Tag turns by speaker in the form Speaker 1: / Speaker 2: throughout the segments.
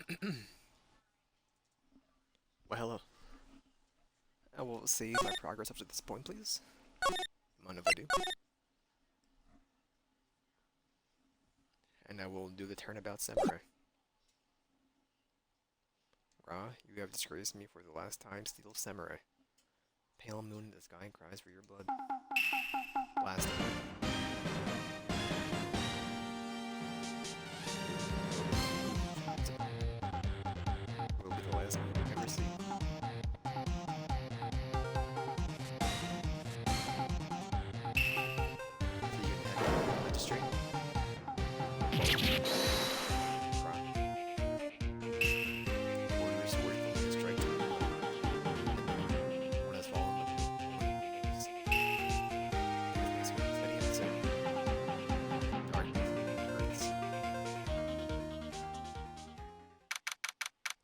Speaker 1: Well, hello. I will see my progress up to this point, please. Mind if I do? And I will do the turnabout samurai. Ra, you have disgraced me for the last time, steel samurai. Pale moon in the sky cries for your blood. Blast. Will be the last moon you ever see. See you next, magistrate. Orders working to strike to the one has fallen.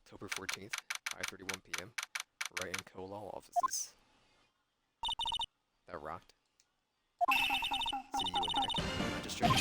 Speaker 1: October 14th, 5:31 p.m. Wright and Co. Law offices. That rocked. See you in heck, magistrate.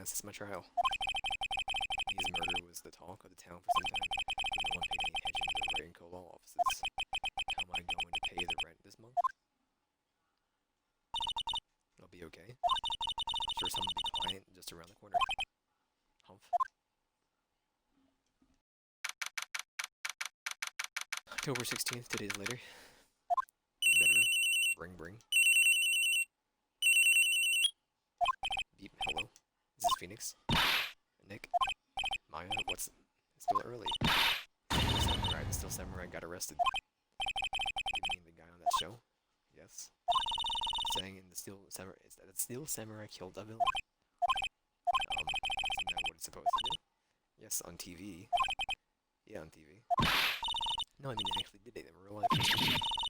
Speaker 1: This is my trial. His murder was the talk of the town for some time. No one paid any attention to the Wright and Co. Law offices. How am I going to pay the rent this month? It'll be okay. Sure, some big client just around the corner. Humph. October 16th, 2 days later. His bedroom. Bring. Beep, hello. This is Phoenix. Nick. Maya, what's... It's still early. Still Samurai got arrested. You mean the guy on that show? Yes. Saying in the Steel Samurai... It's that Steel Samurai killed a villain. Isn't that what it's supposed to do? Yes, on TV. Yeah, on TV. No, I mean, they actually did it in real life.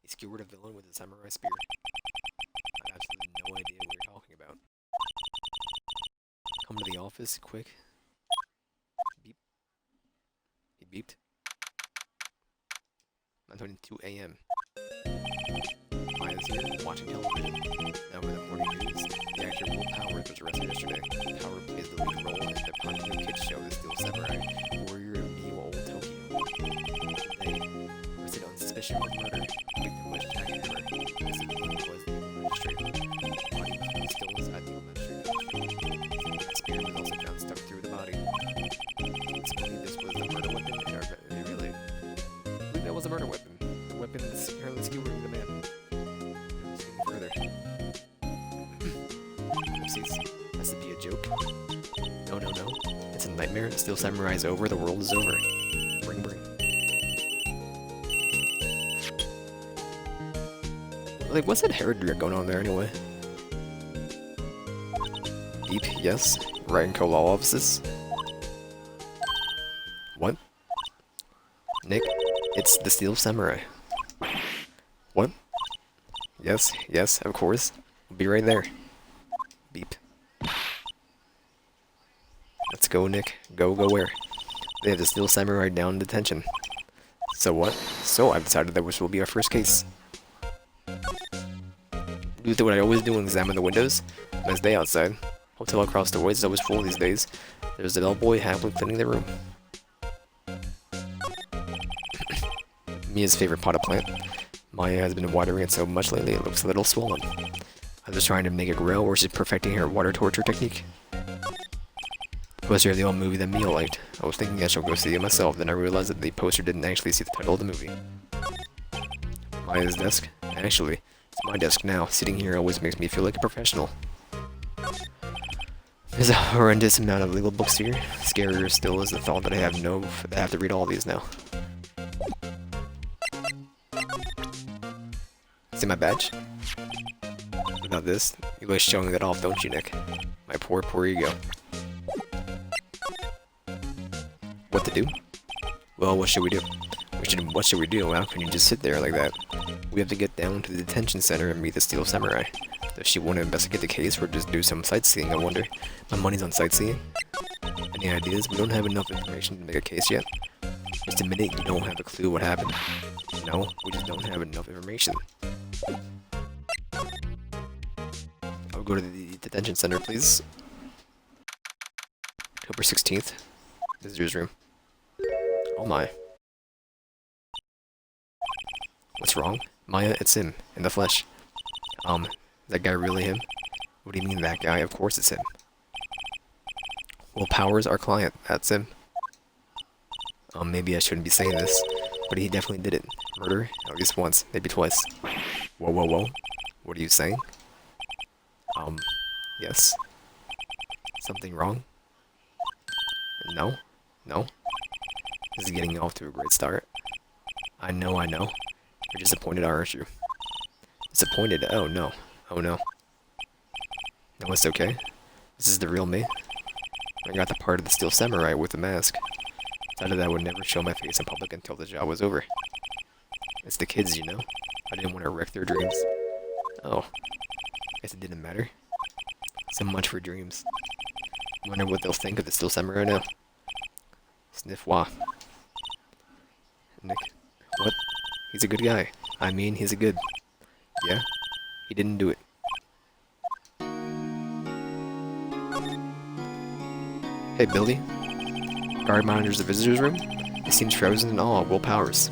Speaker 1: He skewered a villain with a samurai spear. I have absolutely no idea what you're talking about. Come to the office, quick. Beep. He beeped. 9:22 a.m. Maya's here, watching television. Now with the morning news, the actor Will Powers was arrested yesterday. Powers plays the lead role in the popular kids show The Steel Samurai, Warrior of New Old Tokyo. Today, arrested on suspicion of murder. Victim was jackhammer. The civilian was the magistrate. Body still was at the magistrate. The spear was also found stuck through the body. Police believe this was the murder weapon. Really? I believe that was a murder weapon. The weapon is apparently skewering the man. Further. Oopsies. Has to be a joke. No. It's a nightmare. Steel Samurai is over. The world is over. Bring. Like, what's that hair drip going on there anyway? Beep, yes. Wright and Co. Law offices. What? Nick, it's the Steel Samurai. What? Yes, of course. We'll be right there. Beep. Let's go, Nick. Go where? They have the Steel Samurai down in detention. So what? So I've decided that this will be our first case. Do what I always do and examine the windows. Nice day outside. Hotel across the way is always full these days. There's the bellboy happily cleaning the room. Mia's favorite potted plant. Maya has been watering it so much lately it looks a little swollen. I'm just trying to make it grow, or she's perfecting her water torture technique. Poster of the old movie that Mia liked. I was thinking I should go see it myself, then I realized that the poster didn't actually see the title of the movie. Maya's desk? Actually, it's my desk now. Sitting here always makes me feel like a professional. There's a horrendous amount of legal books here. Scarier still is the thought that I have to read all these now. See my badge? Without this, you like showing that off, don't you, Nick? My poor, poor ego. What to do? Well, what should we do? What should we do? How can you just sit there like that? We have to get down to the detention center and meet the Steel Samurai. Does she want to investigate the case or just do some sightseeing, I wonder? My money's on sightseeing. Any ideas? We don't have enough information to make a case yet. Just admit it, you don't have a clue what happened. No, we just don't have enough information. I'll go to the detention center, please. October 16th. Visitor's room. Oh my. What's wrong? Maya, it's him, in the flesh. Is that guy really him? What do you mean that guy? Of course it's him. Well, Power's our client, that's him. Maybe I shouldn't be saying this, but he definitely did it. Murder? At least once, maybe twice. Whoa, whoa, whoa. What are you saying? Yes. Something wrong? No? No? This is getting off to a great start. I know. You're disappointed, aren't you? Disappointed? Oh no. Oh no. No, it's okay. This is the real me. I got the part of the Steel Samurai with the mask. Decided I would never show my face in public until the job was over. It's the kids, you know. I didn't want to wreck their dreams. Oh. Guess it didn't matter. So much for dreams. Wonder what they'll think of the Steel Samurai now. Sniff wah. Nick. What? He's a good guy. I mean, he's a good... Yeah? He didn't do it. Hey, Billy. Guard monitors the visitor's room. He seems frozen in awe of Will Powers.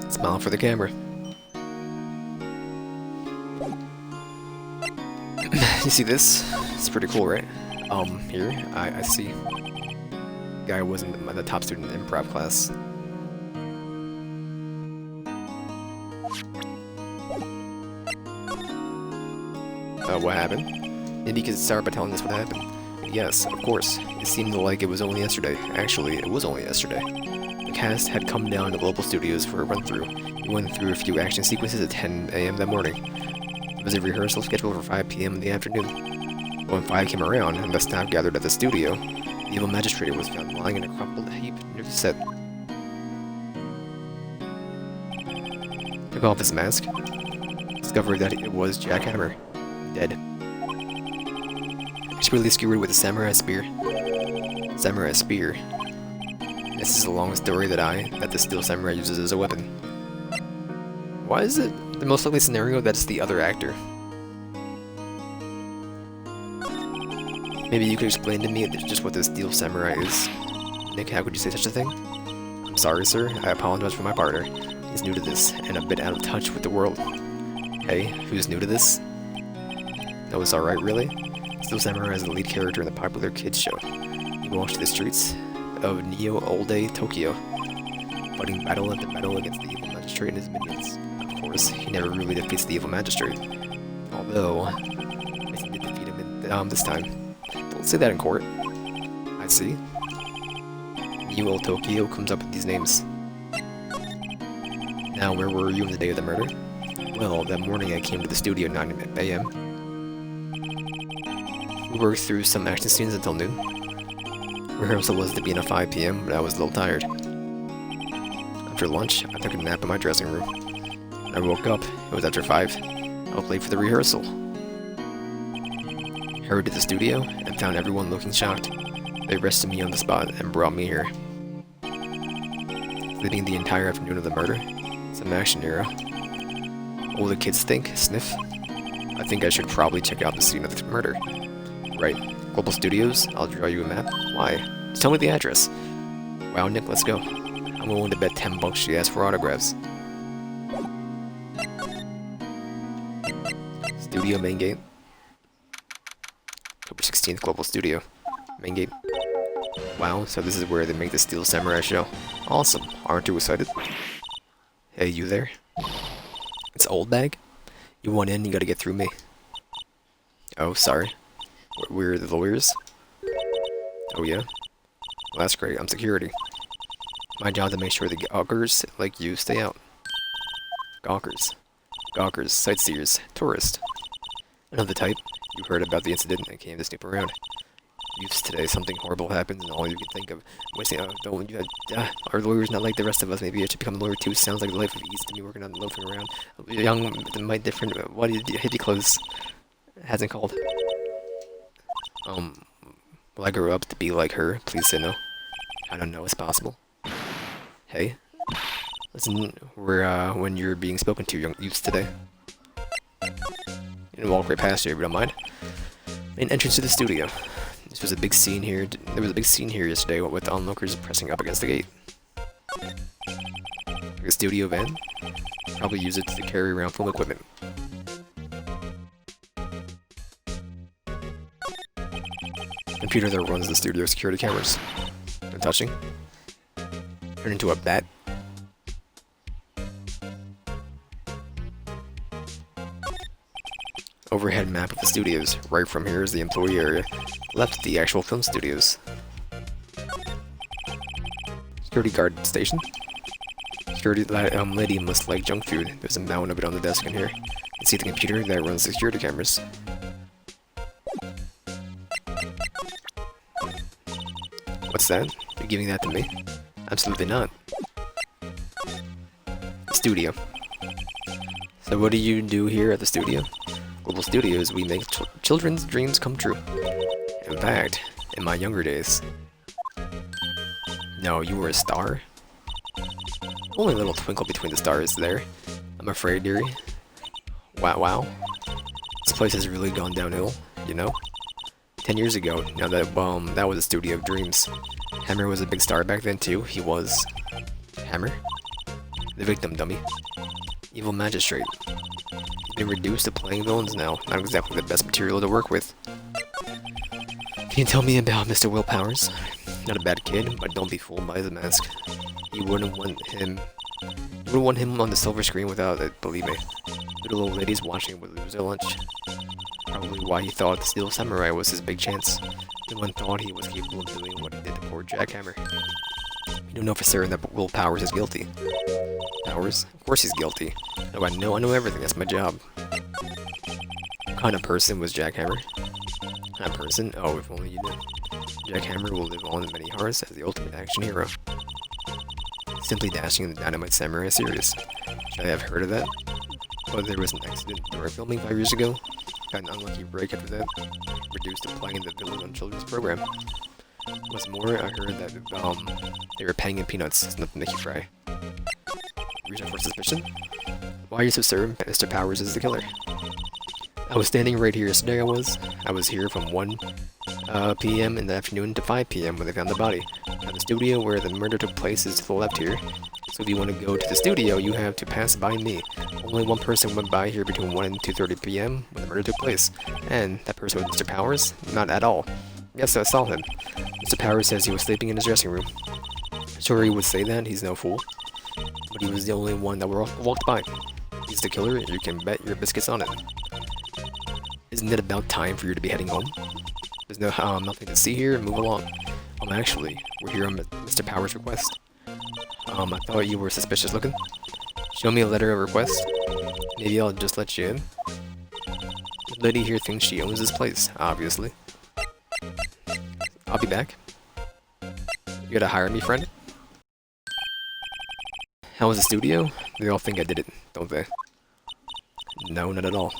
Speaker 1: Smile for the camera. You see this? It's pretty cool, right? Here, I see. Guy wasn't the top student in improv class. What happened? Maybe you could start by telling us what happened. Yes, of course. It seemed like it was only yesterday. Actually, it was only yesterday. The cast had come down to Global Studios for a run-through. We went through a few action sequences at 10 a.m. that morning. There was a rehearsal scheduled for 5 p.m. in the afternoon. When 5 came around and the staff gathered at the studio, the evil magistrate was found lying in a crumpled heap near the set. Took off his mask. Discovered that it was Jack Hammer. Dead. Expertly skewered with a samurai spear. Samurai spear. This is a long story that the Steel Samurai uses as a weapon. Why is it the most likely scenario that it's the other actor? Maybe you could explain to me just what the Steel Samurai is. Nick, how could you say such a thing? I'm sorry, sir. I apologize for my partner. He's new to this, and a bit out of touch with the world. Hey, who's new to this? No, it's alright, really? Steel Samurai is the lead character in the popular kids show. He walks to the streets of Neo-Old-Day Tokyo, fighting battle after battle against the evil magistrate and his minions. Of course, he never really defeats the evil magistrate. Although, I think he did defeat him this time. Don't say that in court. I see. Neo Tokyo comes up with these names. Now, where were you on the day of the murder? Well, that morning I came to the studio at 9 a.m. We worked through some action scenes until noon. Rehearsal was to be at 5 p.m., but I was a little tired. After lunch, I took a nap in my dressing room. When I woke up, it was after 5. I was late for the rehearsal. Hurried to the studio and found everyone looking shocked. They arrested me on the spot and brought me here. Sleeping the entire afternoon of the murder? Some action era. What will the kids think? Sniff? I think I should probably check out the scene of the murder. Right. Global Studios? I'll draw you a map. Why? Just tell me the address. Wow, Nick, let's go. I'm willing to bet $10 she asks for autographs. Studio main gate. 16th Global Studio. Main gate. Wow, so this is where they make the Steel Samurai show. Awesome, aren't you excited? Hey, you there? It's Old Bag? You want in, you gotta get through me. Oh, sorry. We're the lawyers? Oh yeah? Well, that's great, I'm security. My job to make sure the gawkers like you stay out. Gawkers. Gawkers, sightseers, tourists. I know the type. You heard about the incident and came to snoop around. Youths today, something horrible happens and all you can think of. Our lawyer's not like the rest of us. Maybe I should become a lawyer too. Sounds like the life of ease to me, working on loafing around. Young, might different. What did you hippie clothes? Hasn't called. Will I grow up to be like her? Please say no. I don't know. It's possible. Hey, listen. When you're being spoken to, young youths today. And walk right past you if you don't mind. Main entrance to the studio. This was a big scene here. There was a big scene here yesterday with the onlookers pressing up against the gate. Like a studio van. Probably use it to carry around film equipment. Computer that runs the studio security cameras. No touching. Turn into a bat. Overhead map of the studios. Right from here is the employee area. Left, the actual film studios. Security guard station. Security lady must like junk food. There's a mountain of it on the desk in here. You can see the computer that runs the security cameras. What's that? You're giving that to me? Absolutely not. Studio. So what do you do here at the studio? Global Studios, we make children's dreams come true. In fact, in my younger days. No, you were a star? Only a little twinkle between the stars there. I'm afraid, dearie. Wow. This place has really gone downhill, you know? 10 years ago, now that, that was a studio of dreams. Hammer was a big star back then too, he was... Hammer? The victim, dummy. Evil magistrate. Been reduced to playing villains now. Not exactly the best material to work with. Can you tell me about Mr. Will Powers? Not a bad kid, but don't be fooled by his mask. You wouldn't want him on the silver screen without it, believe me. Little old ladies watching would lose their lunch. Probably why he thought the Steel Samurai was his big chance. No one thought he was capable of doing what he did to poor Jackhammer. We don't know for certain that Will Powers is guilty. Powers? Of course he's guilty. No, I know everything, that's my job. What kind of person was Jackhammer? Kind of person? Oh, if only you knew. Jackhammer will live on in many hearts as the ultimate action hero. Simply dashing in the Dynamite Samurai series. Should I have heard of that? But there was an accident during filming 5 years ago. Got an unlucky break after that. Reduced to playing the villain on children's program. What's more, I heard that they were paying in peanuts. It's nothing to keep fry. Reason for suspicion? Why are you so certain Mr. Powers is the killer? I was standing right here yesterday, I was here from 1 p.m. in the afternoon to 5 p.m. when they found the body. Now the studio where the murder took place is to the left here. So if you want to go to the studio, you have to pass by me. Only one person went by here between 1 and 2:30 p.m. when the murder took place. And that person was Mr. Powers? Not at all. Yes, I saw him. Mr. Powers says he was sleeping in his dressing room. Sure he would say that, he's no fool. But he was the only one that walked by. He's the killer, you can bet your biscuits on it. Isn't it about time for you to be heading home? There's nothing to see here, move along. Actually, we're here on Mr. Powers' request. I thought you were suspicious looking. Show me a letter of request. Maybe I'll just let you in. The lady here thinks she owns this place, obviously. I'll be back. You gotta hire me, friend? How was the studio? They all think I did it, don't they? No, not at all.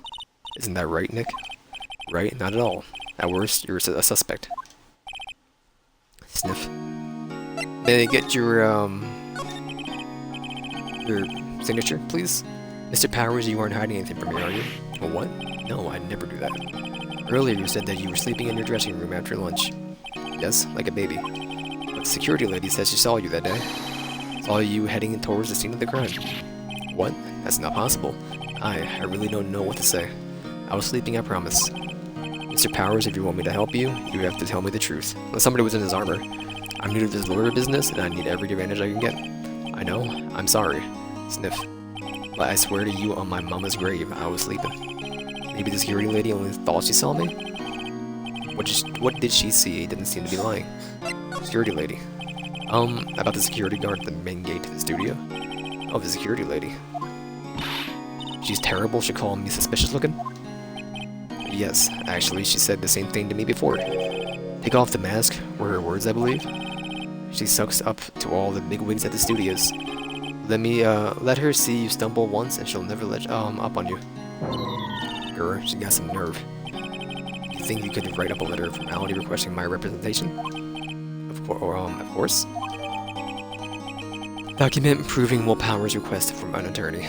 Speaker 1: Isn't that right, Nick? Right? Not at all. At worst, you're a suspect. Sniff. May I get your signature, please? Mr. Powers, you aren't hiding anything from me, are you? Oh, what? No, I'd never do that. Earlier you said that you were sleeping in your dressing room after lunch. Yes, like a baby. But the security lady says she saw you that day. Saw you heading towards the scene of the crime. What? That's not possible. I really don't know what to say. I was sleeping, I promise. Mr. Powers, if you want me to help you, you have to tell me the truth. Unless somebody was in his armor. I'm new to this lawyer business, and I need every advantage I can get. I know. I'm sorry. Sniff. But I swear to you on my mama's grave, I was sleeping. Maybe the security lady only thought she saw me? What did she see? It didn't seem to be lying. Security lady. About the security guard at the main gate to the studio? Oh, the security lady. She's terrible, she called me suspicious looking? Yes, actually, she said the same thing to me before. Take off the mask, were her words, I believe. She sucks up to all the bigwigs at the studios. Let her see you stumble once and she'll never let up on you. Girl, she got some nerve. You think you could write up a letter of formality requesting my representation? Of course. Document proving Will Powers' request from an attorney.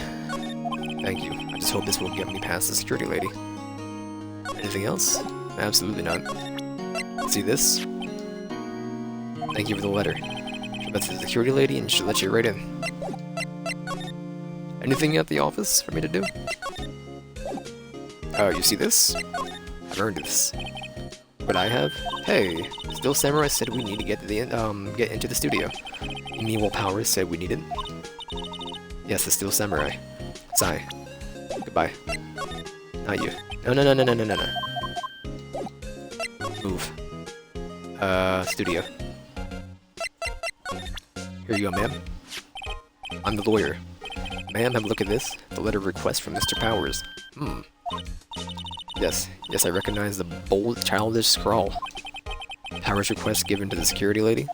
Speaker 1: Thank you. I just hope this will get me past the security lady. Anything else? Absolutely not. See this? Thank you for the letter. She'll bet to the security lady and she'll let you right in. Anything at the office for me to do? Oh, you see this? I've earned this. What I have? Hey, Still Samurai said we need to get into the studio. You mean Will Powers said we needed? Yes, the Still Samurai. Sigh. Goodbye. Not you. No. Move. Studio. Here you go, ma'am. I'm the lawyer. Ma'am, have a look at this. The letter of request from Mr. Powers. Yes, I recognize the bold, childish scrawl. Powers' request given to the security lady?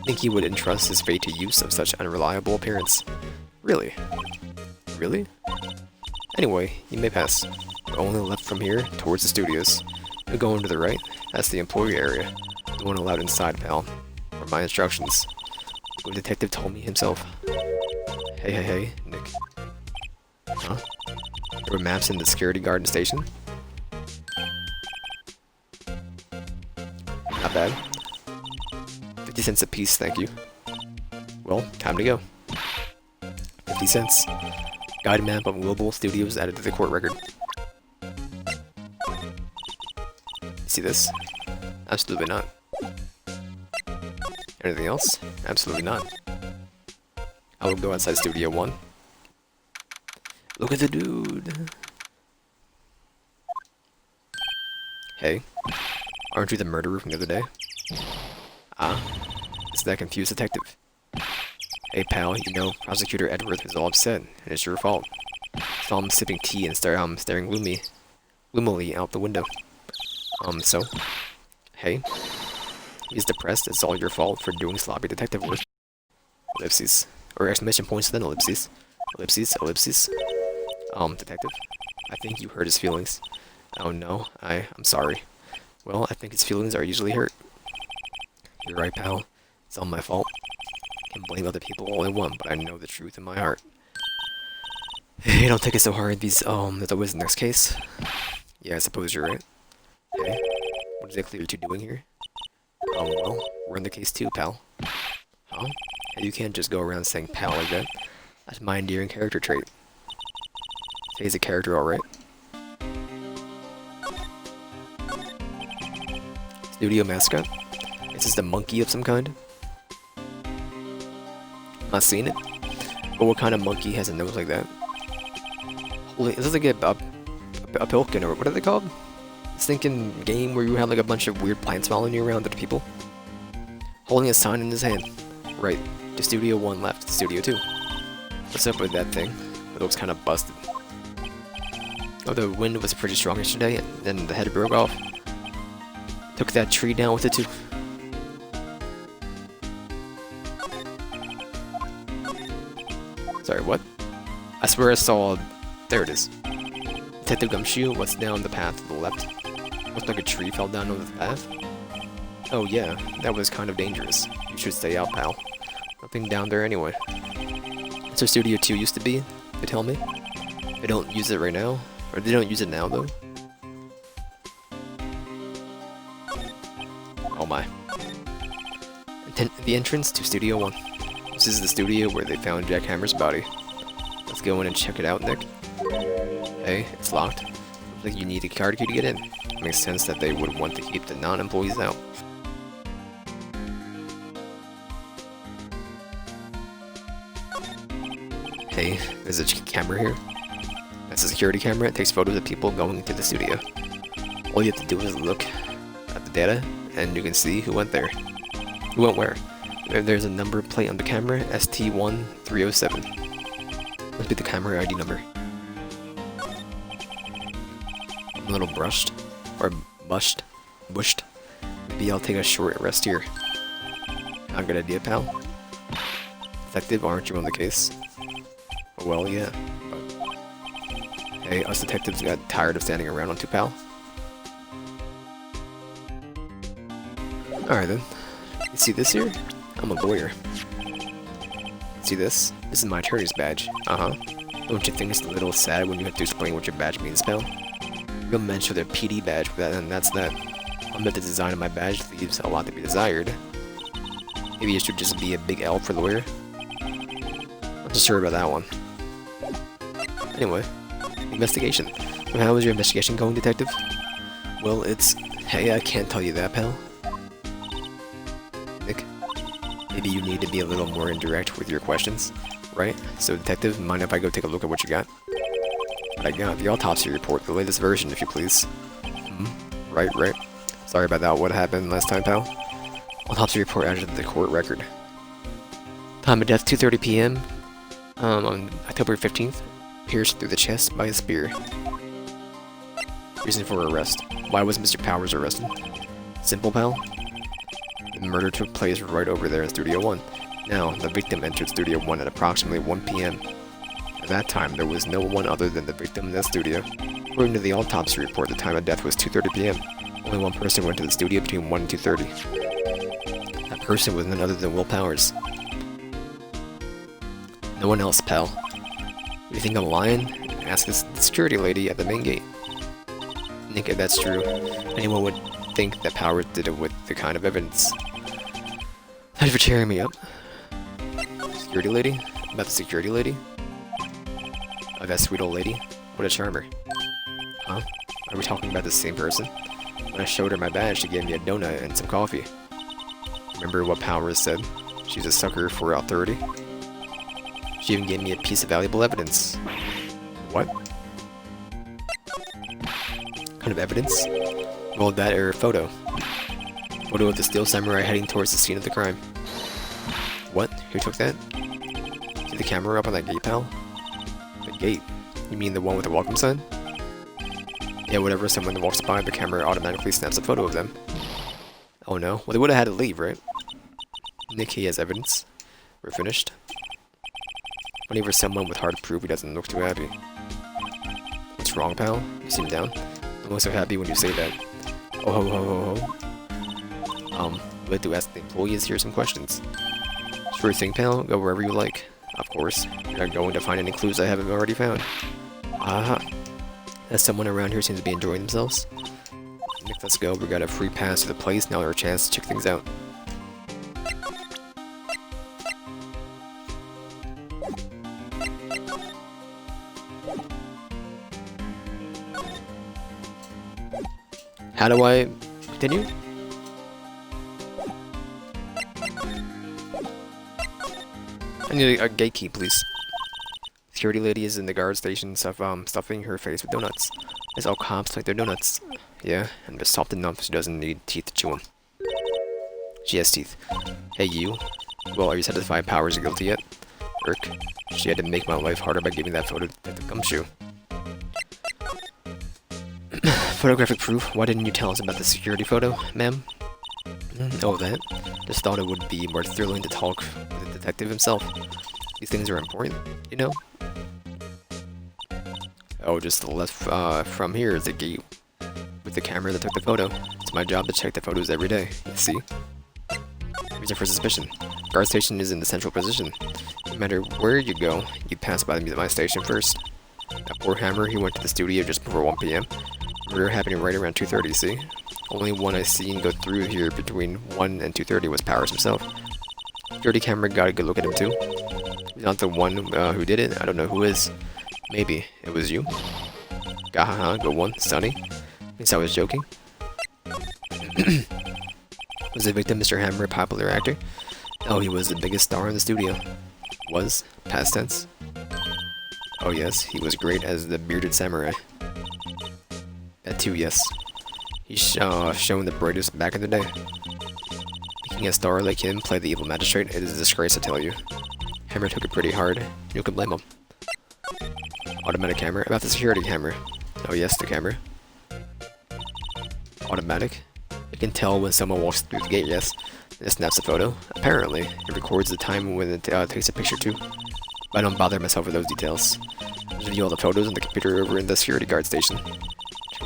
Speaker 1: Think he would entrust his fate to use of such unreliable appearance. Really? Really? Anyway, you may pass. We're only left from here, towards the studios. You'll go into the right. That's the employee area. No one allowed inside, pal. Or my instructions. The detective told me himself. Hey, Nick. Huh? There were maps in the security guard station? Not bad. 50 cents a piece, thank you. Well, time to go. 50 cents. Guide map of Global Studios added to the court record. See this? Absolutely not. Anything else? Absolutely not. I will go outside Studio 1. Look at the dude! Hey, aren't you the murderer from the other day? Ah, it's that confused detective. Hey pal, you know, Prosecutor Edwards was all upset, and it's your fault. Saw him sipping tea and staring gloomily out the window. So? Hey? He's depressed, it's all your fault for doing sloppy detective work. Ellipses. Or exclamation points, then ellipses. Ellipses. Detective. I think you hurt his feelings. Oh no, I'm sorry. Well, I think his feelings are usually hurt. You're right, pal. It's all my fault. I can blame other people all I want, but I know the truth in my heart. Hey, don't take it so hard. There's always the next case. Yeah, I suppose you're right. Hey, what exactly are you two doing here? Well, we're in the case too, pal. Huh? Hey, you can't just go around saying pal like that. That's my endearing character trait. Say he's a character, alright? Studio mascot? Is this the monkey of some kind? Not seen it? But what kind of monkey has a nose like that? Holy, this is like a pilkin, or what are they called? This thinking game where you have like a bunch of weird plants following you around other people. Holding a sign in his hand. Right, to Studio 1 left, to Studio 2. What's up with that thing? It looks kind of busted. Oh, the wind was pretty strong yesterday, and then the head broke off. Took that tree down with it too. Sorry, what? I swear I saw... There it is. Detective Gumshoe, what's down the path to the left? Looks like a tree fell down on the path. Oh yeah, that was kind of dangerous. You should stay out, pal. Nothing down there anyway. That's where Studio 2 used to be, they tell me. They don't use it right now. Or they don't use it now, though. Oh my. The entrance to Studio 1. This is the studio where they found Jack Hammer's body. Let's go in and check it out, Nick. Hey, it's locked. Looks like you need a card key to get in. It makes sense that they would want to keep the non-employees out. Hey, there's a camera here. That's a security camera. It takes photos of people going into the studio. All you have to do is look at the data, and you can see who went there. Who went where? There's a number plate on the camera, ST1307. Must be the camera ID number. I'm a little bushed. Maybe I'll take a short rest here. Not a good idea, pal. Detective, aren't you on the case? Well, yeah. But hey, us detectives got tired of standing around on two, pal. Alright then. You see this here? I'm a lawyer. See this? This is my attorney's badge. Don't you think it's a little sad when you have to explain what your badge means, pal? You'll mention their PD badge for that, and that's that. I bet the design of my badge leaves a lot to be desired. Maybe it should just be a big L for lawyer. Not too sure about that one. Anyway, investigation. How is your investigation going, detective? Well, it's... Hey, I can't tell you that, pal. Nick, maybe you need to be a little more indirect with your questions, right? So, detective, mind if I go take a look at what you got? What I got? The autopsy report, the latest version, if you please. Right. Sorry about that. What happened last time, pal? Autopsy report added to the court record. Time of death, 2:30 p.m. On October 15th. Pierced through the chest by a spear. Reason for arrest. Why was Mr. Powers arrested? Simple, pal. The murder took place right over there in Studio 1. Now, the victim entered Studio 1 at approximately 1 p.m. At that time, there was no one other than the victim in the studio. According to the autopsy report, the time of death was 2:30 p.m. Only one person went to the studio between 1 and 2:30. That person was none other than Will Powers. No one else, pal. Do you think I'm lying? Ask the security lady at the main gate. Nick, if that's true, anyone would think that Powers did it with the kind of evidence. Thank you for cheering me up. Security lady? About the security lady? Oh, that sweet old lady? What a charmer. Huh? Are we talking about the same person? When I showed her my badge, she gave me a donut and some coffee. Remember what Powers said? She's a sucker for authority. She even gave me a piece of valuable evidence. What? Kind of evidence? Well, that or a photo. Photo of the steel samurai heading towards the scene of the crime. What? Who took that? See the camera up on that gate, pal? The gate? You mean the one with the welcome sign? Yeah, whenever someone walks by, the camera automatically snaps a photo of them. Oh no. Well, they would have had to leave, right? Nick, he has evidence. We're finished. Whenever someone with hard proof, he doesn't look too happy. What's wrong, pal? You seem down. I'm not so happy when you say that. Oh ho ho ho ho. I'd like to ask the employees here some questions. Sure thing, pal. Go wherever you like. Of course. You're not going to find any clues I haven't already found. Aha. As someone around here seems to be enjoying themselves. Nick, let's go. We got a free pass to the place. Now our chance to check things out. How do I continue? I need a gate key, please. Security lady is in the guard station stuffing her face with donuts. It's all cops like their donuts. Yeah, and they're soft enough she doesn't need teeth to chew them. She has teeth. Hey, you. Well, are you satisfied Powers are guilty yet? Irk. She had to make my life harder by giving that photo to the gumshoe. Photographic proof? Why didn't you tell us about the security photo, ma'am? Oh, that? Just thought it would be more thrilling to talk with the detective himself. These things are important, you know? Oh, just to the left from here is the gate with the camera that took the photo. It's my job to check the photos every day, you see? Reason for suspicion. Guard station is in the central position. No matter where you go, you pass by my station first. That poor Hammer, he went to the studio just before 1 p.m. Murder happening right around 2:30, see? Only one I seen go through here between 1 and 2:30 was Powers himself. Security camera got a good look at him too. He's not the one who did it. I don't know who is. Maybe it was you. Gahaha, go one, Sonny. Thinks I was joking. Was the victim Mr. Hammer a popular actor? Oh, he was the biggest star in the studio. Was? Past tense. Oh yes, he was great as the bearded samurai. That too, yes. He's shown the brightest back in the day. Making a star like him play the evil magistrate, it is a disgrace, I tell you. Hammer took it pretty hard. You can blame him. Automatic camera? About the security camera. Oh yes, the camera. Automatic? It can tell when someone walks through the gate, yes. And it snaps a photo. Apparently, it records the time when it takes a picture too. But I don't bother myself with those details. I just view all the photos on the computer over in the security guard station.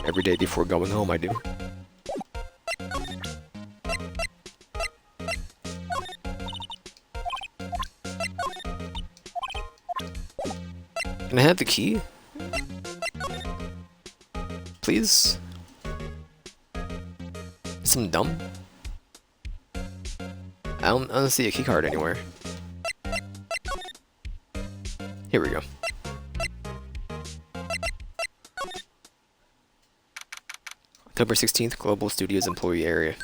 Speaker 1: Every day before going home, I do. Can I have the key? Please? Some dumb? I don't see a key card anywhere. Here we go. October 16th, Global Studios Employee Area.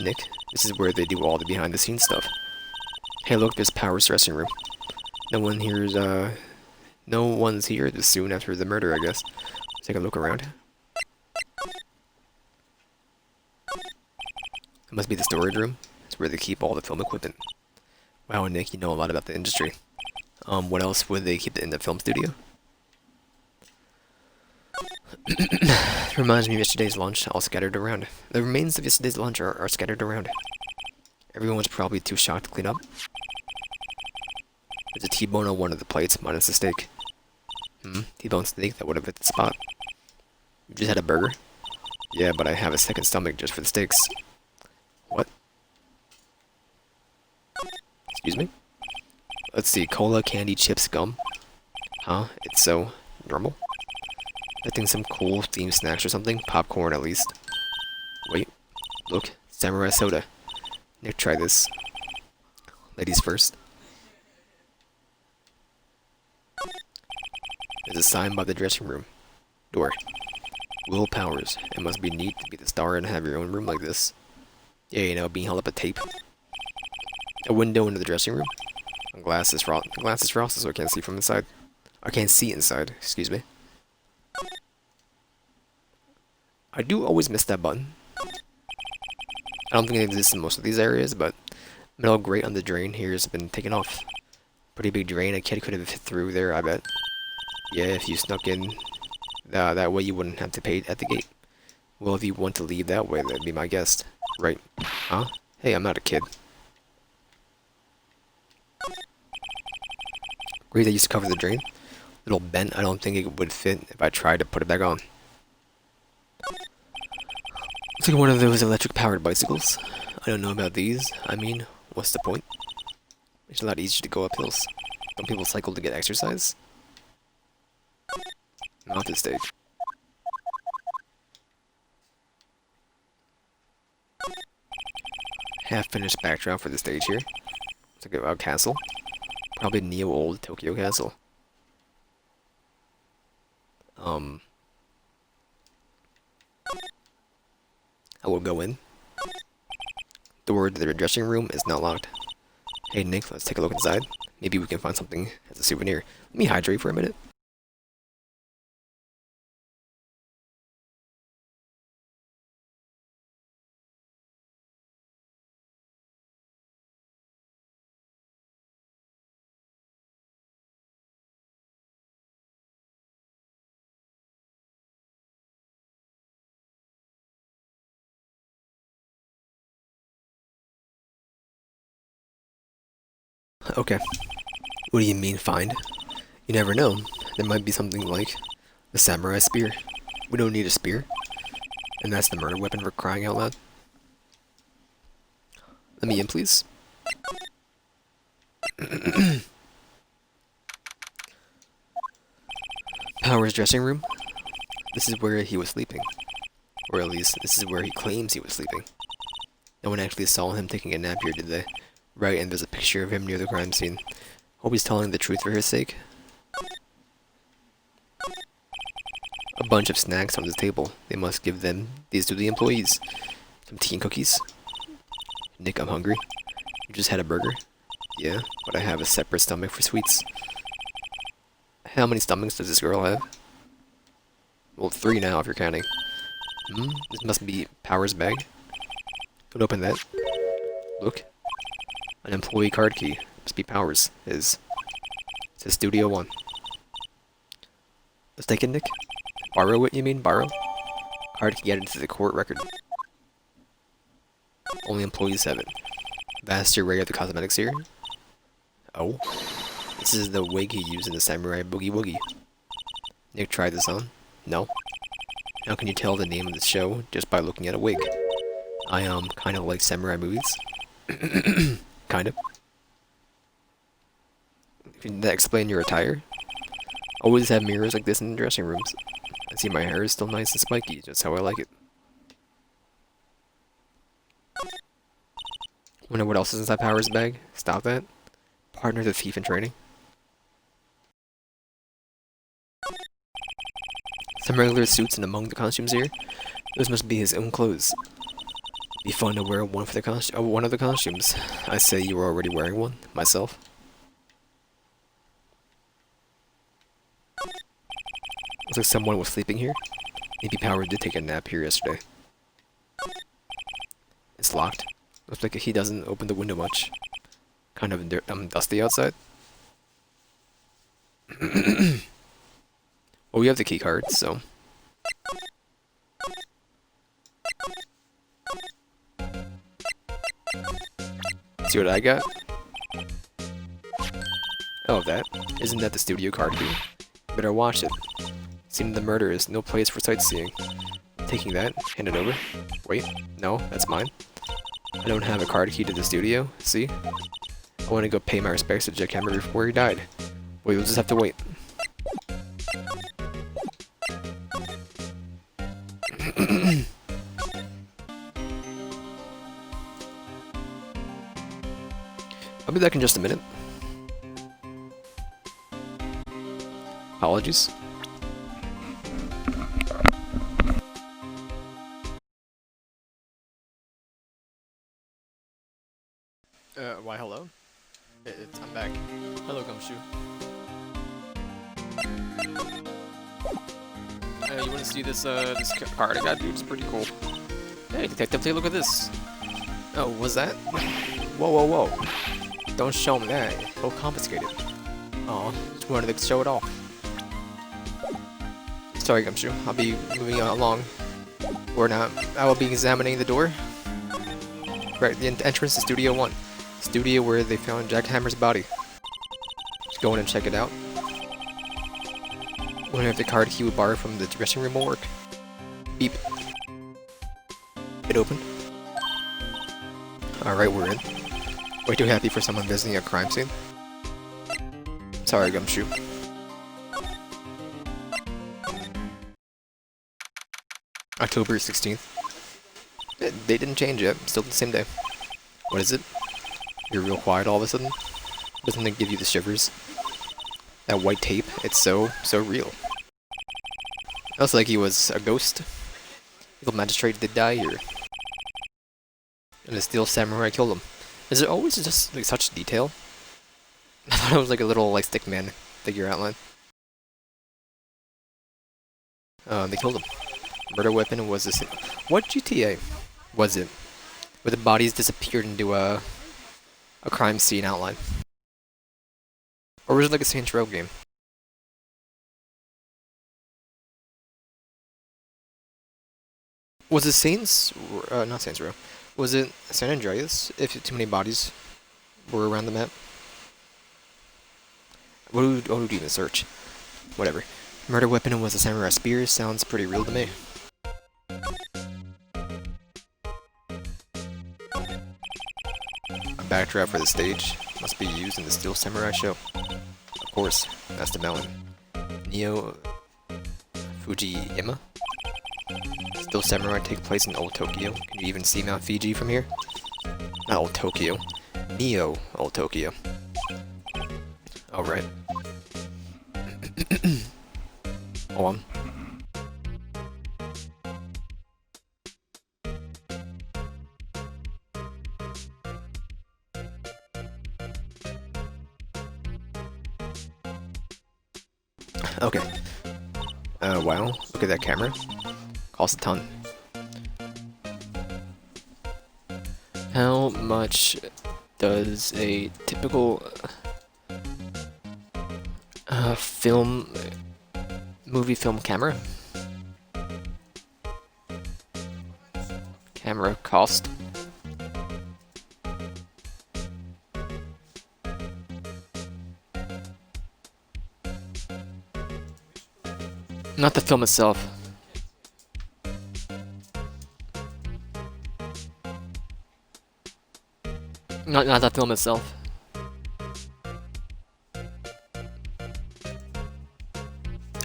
Speaker 1: Nick, this is where they do all the behind-the-scenes stuff. Hey look, there's Power's dressing room. No one's here this soon after the murder, I guess. Let's take a look around. It must be the storage room. It's where they keep all the film equipment. Wow, Nick, you know a lot about the industry. What else would they keep in the film studio? Reminds me of yesterday's lunch, all scattered around. The remains of yesterday's lunch are scattered around. Everyone was probably too shocked to clean up. There's a T-bone on one of the plates, minus the steak. T-bone steak, that would have hit the spot. You just had a burger? Yeah, but I have a second stomach just for the steaks. What? Excuse me? Let's see, cola, candy, chips, gum. Huh? It's so normal? I think some cool themed snacks or something? Popcorn at least. Wait. Look. Samurai soda. Nick, try this. Ladies first. There's a sign by the dressing room door. Will Powers. It must be neat to be the star and have your own room like this. Yeah, you know, being held up a tape. A window into the dressing room. Glass is frosted so I can't see from inside. I can't see inside, excuse me. I do always miss that button. I don't think it exists in most of these areas, but metal grate on the drain here has been taken off. Pretty big drain, a kid could have fit through there, I bet. Yeah, if you snuck in that way you wouldn't have to pay at the gate. Well, if you want to leave that way, that'd be my guest. Right. Huh? Hey, I'm not a kid. Great, they used to cover the drain. Little bent, I don't think it would fit if I tried to put it back on. Looks like one of those electric-powered bicycles. I don't know about these. I mean, what's the point? It's a lot easier to go up hills. Don't people cycle to get exercise? Not this stage. Half-finished backdrop for the stage here. It's like a castle. Probably neo-old Tokyo castle. I will go in. The door to the dressing room is not locked. Hey Nick, let's take a look inside. Maybe we can find something as a souvenir. Let me hydrate for a minute. Okay. What do you mean, find? You never know. There might be something like the samurai spear. We don't need a spear. And that's the murder weapon for crying out loud. Let me in, please. Power's dressing room. This is where he was sleeping. Or at least, this is where he claims he was sleeping. No one actually saw him taking a nap here, did they? Right, and there's a picture of him near the crime scene. Hope he's telling the truth for his sake. A bunch of snacks on the table. They must give these to the employees. Some tea and cookies. Nick, I'm hungry. You just had a burger? Yeah, but I have a separate stomach for sweets. How many stomachs does this girl have? Well, 3 now if you're counting. This must be Power's bag. Don't open that. Look. An employee card key. Must be Power's. It says Studio 1. Let's take it, Nick. Borrow it, you mean? Borrow? Card key added to the court record. Only employees have it. Vast array of the cosmetics here. Oh. This is the wig he used in the Samurai Boogie Woogie. Nick tried this on. No. How can you tell the name of the show just by looking at a wig? I kind of like samurai movies. Kind of. Can that explain your attire? Always have mirrors like this in the dressing rooms. I see my hair is still nice and spiky, just how I like it. Wonder what else is inside Power's bag? Stop that. Partner the thief in training. Some regular suits and among the costumes here. Those must be his own clothes. Be fun to wear one of the costumes. I say you were already wearing one, myself. Looks like someone was sleeping here. Maybe Power did take a nap here yesterday. It's locked. Looks like he doesn't open the window much. Kind of dusty outside. Well, we have the key card, so. See what I got? Oh, that. Isn't that the studio card key? Better watch it. Seems the murder is no place for sightseeing. Taking that, hand it over. Wait, no, that's mine. I don't have a card key to the studio, see? I want to go pay my respects to Jack Hammer before he died. Wait, we'll just have to wait. I'll be back in just a minute. Apologies. Why hello? I'm back. Hello, Gumshoe. You wanna see this card I got, dude? It's pretty cool. Hey, detective, take a look at this. Oh, what's that? Whoa, whoa, whoa. Don't show him that. He'll confiscate it. Aw, just wanted to show it off. Sorry, Gumshoe. I'll be moving along. Or not. I will be examining the door. Right, the entrance to Studio 1. Studio where they found Jack Hammer's body. Just go in and check it out. Wonder if the card key we borrowed from the dressing room will work. Beep. It opened. Alright, we're in. Way too happy for someone visiting a crime scene. Sorry, Gumshoe. October 16th. They didn't change yet. Still the same day. What is it? You're real quiet all of a sudden? Doesn't it give you the shivers? That white tape, it's so real. Looks like he was a ghost. Evil magistrate did die here. And the steel samurai killed him. Is it always just like such detail? I thought it was like a little like stickman figure outline. They killed him. Murder weapon was this. What GTA was it? Where the bodies disappeared into a crime scene outline? Or was it like a Saints Row game? Was it Saints? Not Saints Row. Was it San Andreas? If too many bodies were around the map? What would you even search? Whatever. Murder weapon was a samurai spear. Sounds pretty real to me. A backdrop for the stage must be used in the Steel Samurai show. Of course, that's the melon. Neo Fujiyama? Steel Samurai take place in Old Tokyo. Can you even see Mount Fiji from here? Not Old Tokyo. Neo Old Tokyo. Alright. Hold on. Okay. Wow. Look at that camera. Costs a ton. How much does a typical movie film camera cost? Not the film itself. Not the film itself.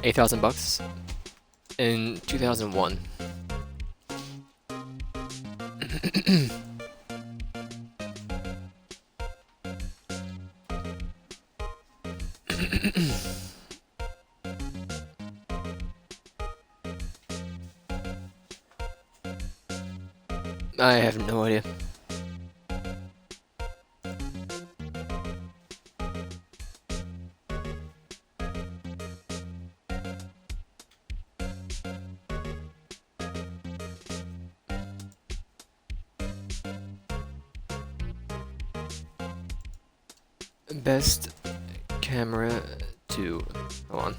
Speaker 1: $8,000 in 2001. I have no idea. Best camera to... Hold on.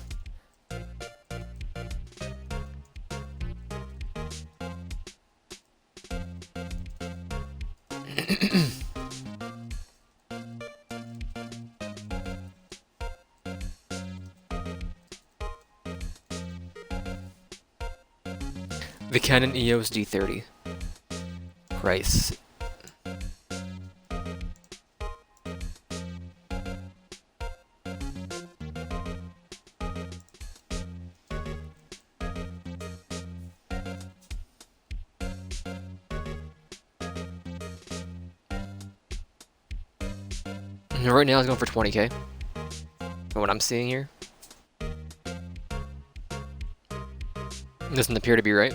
Speaker 1: The Canon EOS D30. Price. Right now it's going for 20K. From what I'm seeing here. Doesn't appear to be right.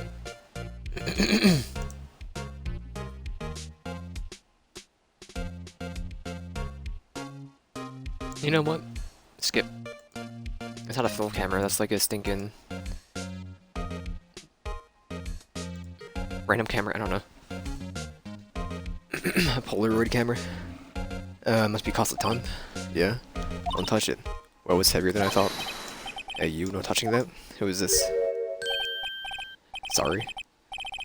Speaker 1: You know what? Skip. It's not a film camera, that's like a stinking random camera, I don't know. A Polaroid camera. Must be cost a ton. Yeah. Don't touch it. Well, it's heavier than I thought. Hey, you, no touching that? Who is this? Sorry.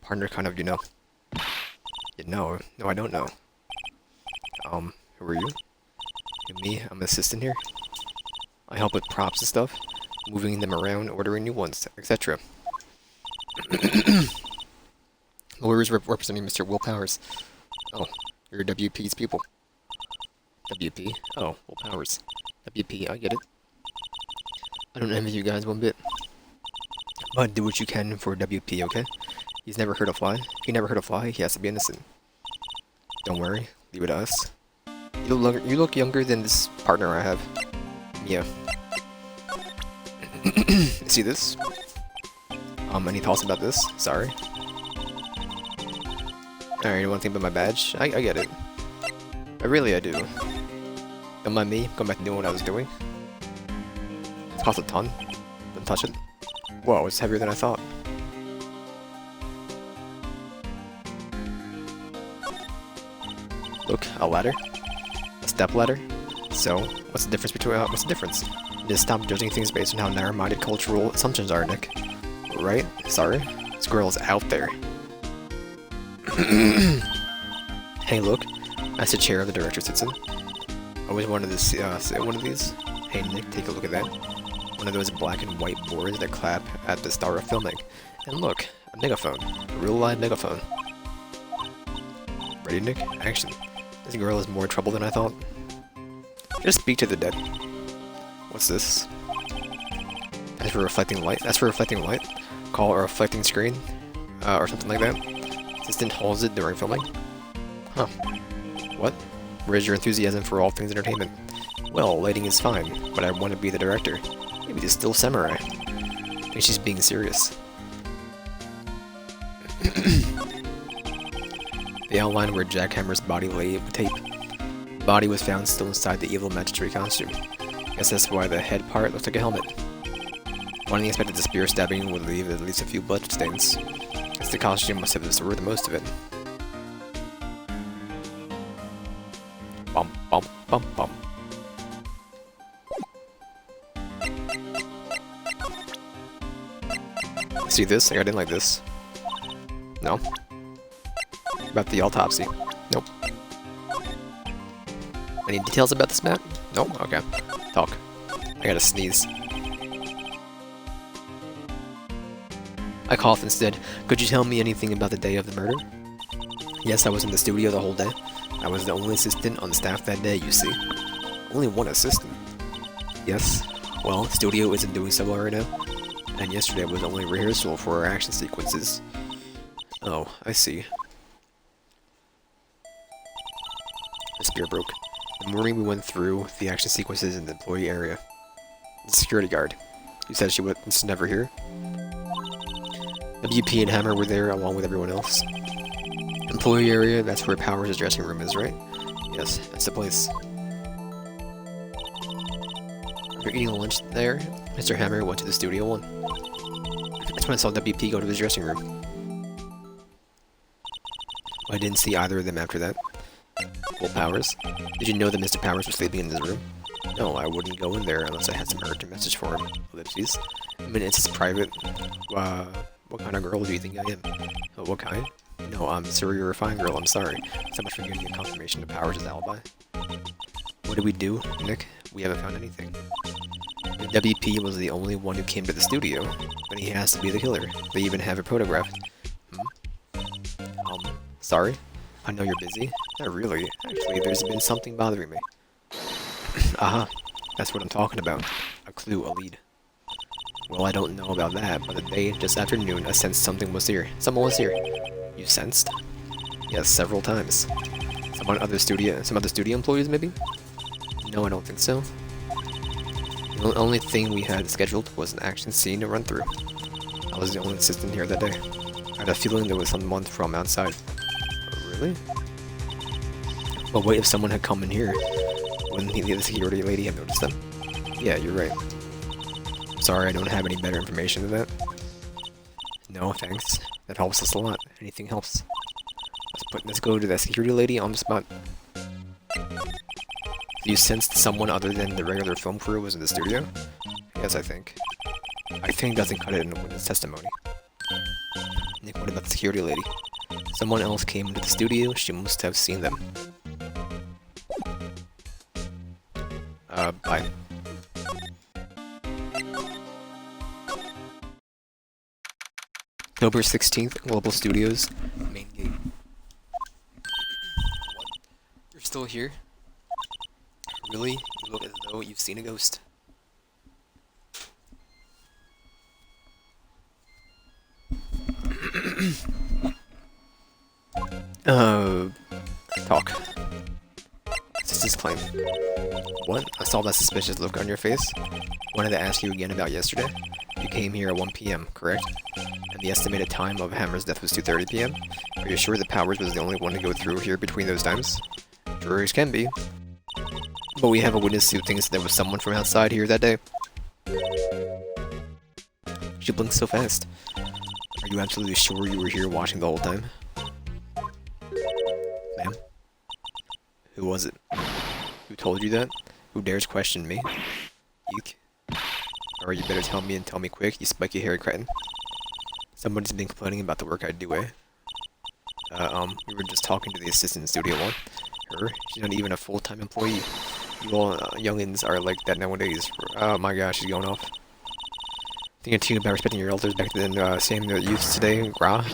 Speaker 1: Partner, kind of, you know. You know. No, I don't know. Who are you? Me, I'm an assistant here. I help with props and stuff. Moving them around, ordering new ones, etc. Lawyers representing Mr. Will Powers. Oh, you're WP's people. WP? Oh, Will Powers. WP, I get it. I don't envy you guys one bit. But do what you can for WP, okay? He's never hurt a fly. If he never hurt a fly, he has to be innocent. Don't worry, leave it to us. You look younger than this partner I have. Yeah. See this? Any thoughts about this? Sorry. Alright, you want to think about my badge? I get it. I do. Don't mind me, going back to doing what I was doing. It costs a ton. Don't touch it. Whoa, it's heavier than I thought. Look, a ladder. A step ladder. So, what's the difference between, what's the difference? Just stop judging things based on how narrow-minded cultural assumptions are, Nick. Right? Sorry? This girl is out there. Hey, look. That's the chair of the director sits in. I always wanted to sit one of these. Hey, Nick, take a look at that. One of those black and white boards that clap at the start of filming. And look, a megaphone. A real live megaphone. Ready, Nick? Action. This girl is more trouble than I thought. Just speak to the dead. What's this? That's for reflecting light. That's for reflecting light. Call a reflecting screen. Or something like that. Assistant holds it during filming. Huh. What? Where's your enthusiasm for all things entertainment? Well, lighting is fine, but I want to be the director. Maybe this still samurai. I think she's being serious. The outline where Jackhammer's body lay with tape. The body was found still inside the evil magistrate costume. Guess that's why the head part looks like a helmet. funny aspect of the spear stabbing would leave at least a few blood stains. Guess the costume must have absorbed the most of it. Bum bum bum bum. See this? Like, I didn't like this. No. About the autopsy. Nope. Any details about this map? Nope. Okay. Talk. I gotta sneeze. I cough instead. Could you tell me anything about the day of the murder? Yes, I was in the studio the whole day. I was the only assistant on staff that day, you see. Only one assistant? Yes. Well, the studio isn't doing so well right now. And yesterday was only rehearsal for our action sequences. Oh, I see. The spear broke. The morning we went through the action sequences in the employee area. The security guard. You said she was never here? WP and Hammer were there along with everyone else. Employee area, that's where Powers' dressing room is, right? Yes, that's the place. After eating lunch there, Mr. Hammer went to the studio one. That's when I saw WP go to his dressing room. I didn't see either of them after that. Well, Powers, did you know that Mr. Powers was sleeping in his room? No, I wouldn't go in there unless I had some urgent message for him. Ellipses. I mean, it's private. What kind of girl do you think I am? What kind? No, I'm sorry, you're a fine girl, I'm sorry. So much for giving me a confirmation of Powers' alibi. What did we do, Nick? We haven't found anything. The WP was the only one who came to the studio, but he has to be the killer. They even have a photograph. Sorry? I know you're busy. Not really. Actually, there's been something bothering me. Aha. That's what I'm talking about. A clue, a lead. Well, I don't know about that, but the day just after noon, I sensed something was here. Someone was here. You sensed? Yes, several times. Some other studio employees, maybe? No, I don't think so. The only thing we had scheduled was an action scene to run through. I was the only assistant here that day. I had a feeling there was someone from outside. Really? But what if someone had come in here? Wouldn't the security lady have noticed them? Yeah, you're right. Sorry, I don't have any better information than that. No, thanks. That helps us a lot. Anything helps. Let's go to that security lady on the spot. You sensed someone other than the regular film crew was in the studio? Yes, I think. I think doesn't cut it in the witness testimony. Nick, what about the security lady? Someone else came into the studio, she must have seen them. Bye. October 16th, Global Studios, main gate. What? You're still here? Really? You look as though you've seen a ghost. Talk. Assistant's claim. What? I saw that suspicious look on your face. Wanted to ask you again about yesterday. You came here at 1 PM, correct? And the estimated time of Hammer's death was 2:30 PM? Are you sure that Powers was the only one to go through here between those times? Sure as can be. But we have a witness who thinks there was someone from outside here that day. She blinked so fast. Are you absolutely sure you were here watching the whole time? Ma'am? Who was it? Who told you that? Who dares question me? Eek. Alright, you better tell me and tell me quick, you spiky-haired cretin. Somebody's been complaining about the work I do, eh? We were just talking to the assistant in Studio 1. Her? She's not even a full-time employee. You all youngins are like that nowadays. Oh my gosh, she's going off. Thinking too about respecting your elders back then, saying the youths today, grah.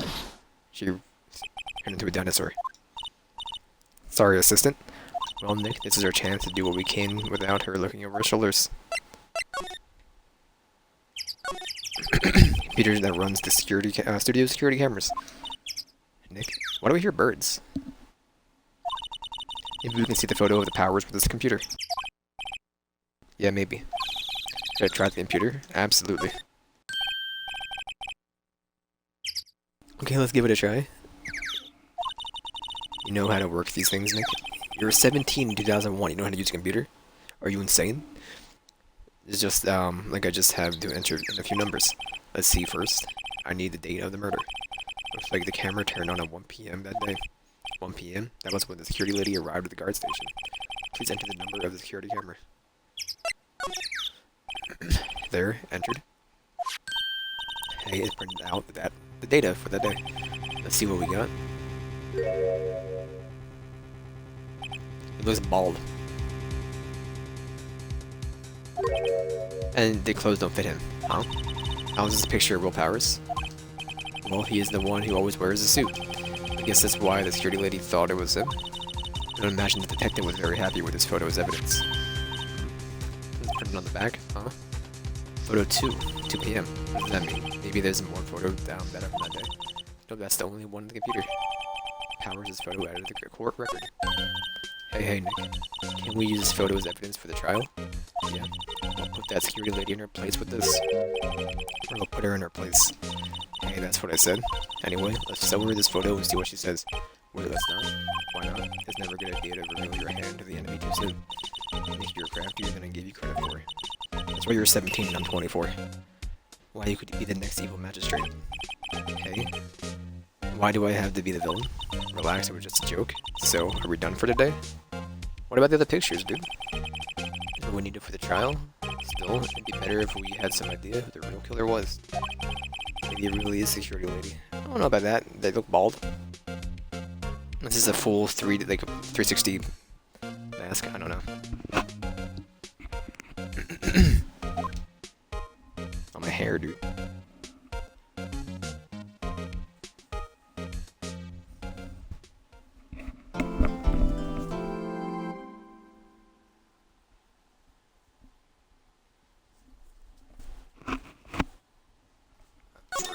Speaker 1: She turned into a dinosaur. Sorry, assistant. Well, Nick, this is our chance to do what we can without her looking over our shoulders. Computer that runs the security studio security cameras. Nick, why do we hear birds? Maybe we can see the photo of the Powers with this computer. Yeah, maybe. Should I try the computer? Absolutely. Okay, let's give it a try. You know how to work these things, Nick? You were 17 in 2001. You know how to use a computer? Are you insane? It's just, like I just have to enter in a few numbers. Let's see first. I need the date of the murder. Looks like the camera turned on at 1 p.m. that day. 1 p.m.? That was when the security lady arrived at the guard station. Please enter the number of the security camera. There, entered. Hey, it printed out the data for that day. Let's see what we got. It looks bald. And the clothes don't fit him. Huh? How is this picture of Will Powers? Well, he is the one who always wears a suit. I guess that's why the security lady thought it was him. I don't imagine the detective was very happy with this photo as evidence. Let's print it on the back, huh? Photo 2, 2 p.m. What does that mean? Maybe there's more photos down better from that day. No, that's the only one in the computer. Powers' photo added to the court record. Hey, Nick. Can we use this photo as evidence for the trial? Yeah. We'll put that security lady in her place with this. Or we'll put her in her place. Hey, that's what I said. Anyway, let's show her this photo and see what she says. Wait, let's not. Why not? It's never a good idea to reveal your hand to the enemy too soon. Nick, you're craftier than I gave you credit for. That's why you're 17 and I'm 24. Why you could be the next evil magistrate. Hey? Why do I have to be the villain? Relax, it was just a joke. So, are we done for today? What about the other pictures, dude? What we needed for the trial? Still, it'd be better if we had some idea who the real killer was. Maybe it really is security lady. I don't know about that. They look bald. This is a full 360 mask. I don't know. On my hair, dude.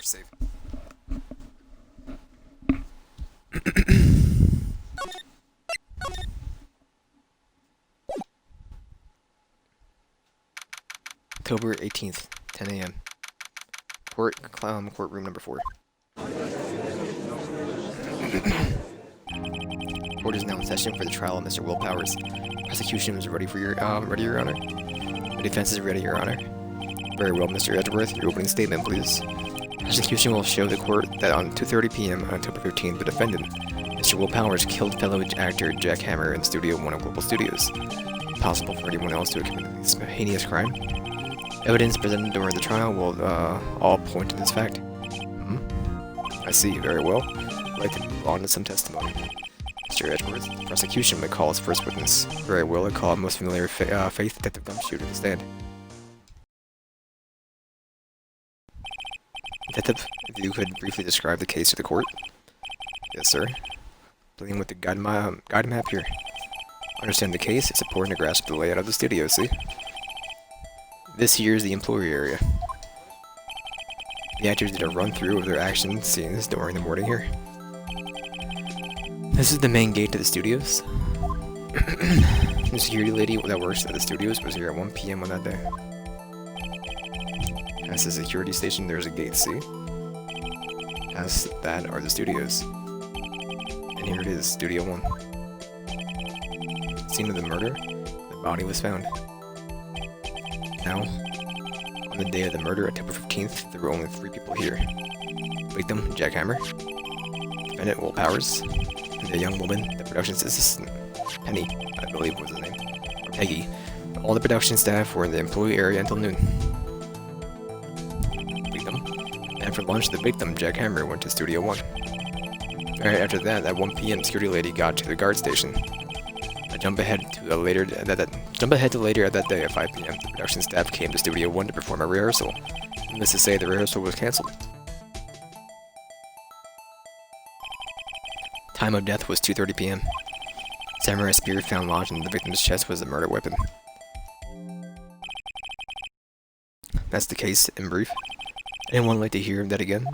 Speaker 1: Save. October 18th, 10 a.m. Courtroom number 4. Court is now in session for the trial of Mr. Will Powers. Prosecution is ready for your honor. The defense is ready, your honor. Very well, Mr. Edgeworth. Your opening statement, please. Prosecution will show the court that on 2:30 p.m. on October 15th, the defendant, Mr. Will Powers, killed fellow actor Jack Hammer in Studio 1 of Global Studios. Impossible for anyone else to have committed this heinous crime. Evidence presented during the trial will all point to this fact. I see. Very well. I'd like to move on to some testimony. Mr. Edgeworth, the prosecution may call its first witness. Very well. I call most familiar Faith Detective Gumshoe to the stand. Detective, if you could briefly describe the case to the court. Yes, sir. Playing with the guide map here. Understand the case, it's important to grasp the layout of the studio, see? This here is the employee area. The actors did a run-through of their action scenes during the morning here. This is the main gate to the studios. The security lady that works at the studios was here at 1 p.m. on that day. Past the security station, there's a gate, see? Past that are the studios. And here it is, Studio 1. Scene of the murder, the body was found. Now, on the day of the murder, October 15th, there were only 3 people here. Victim, Jack Hammer. Defendant, Will Powers. And the young woman, the production assistant, Penny, I believe was the name. Or Peggy. All the production staff were in the employee area until noon. After lunch, the victim, Jack Hammer, went to Studio 1. Right after that, at 1 p.m., security lady got to the guard station. I jump ahead to later at that day at 5 p.m. The production staff came to Studio 1 to perform a rehearsal. Needless to say, the rehearsal was cancelled. Time of death was 2:30 p.m. Samurai spear found lodged in the victim's chest was the murder weapon. That's the case, in brief. Anyone like to hear that again?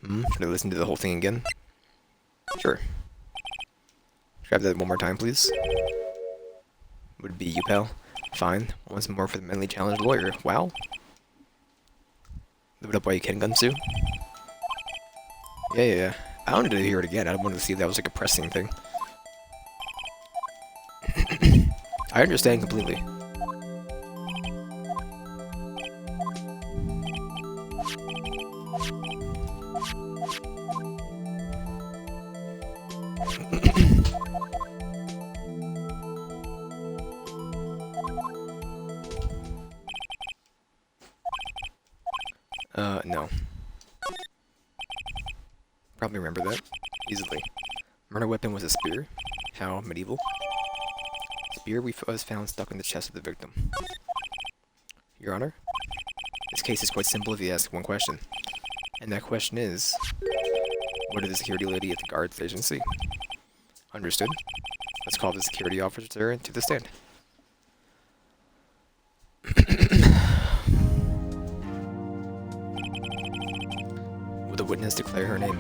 Speaker 1: Should I listen to the whole thing again? Sure. Grab that one more time, please. Would it be you, pal? Fine. Once more for the mentally challenged lawyer. Wow. Live it up while you can, Gunsu. Yeah. I wanted to hear it again. I wanted to see if that was like a pressing thing. I understand completely. No. Probably remember that. Easily. Murder weapon was a spear. How medieval. Spear was found stuck in the chest of the victim. Your Honor? This case is quite simple if you ask one question. And that question is, what did the security lady at the guards agency? Understood. Let's call the security officer to the stand. Will the witness declare her name?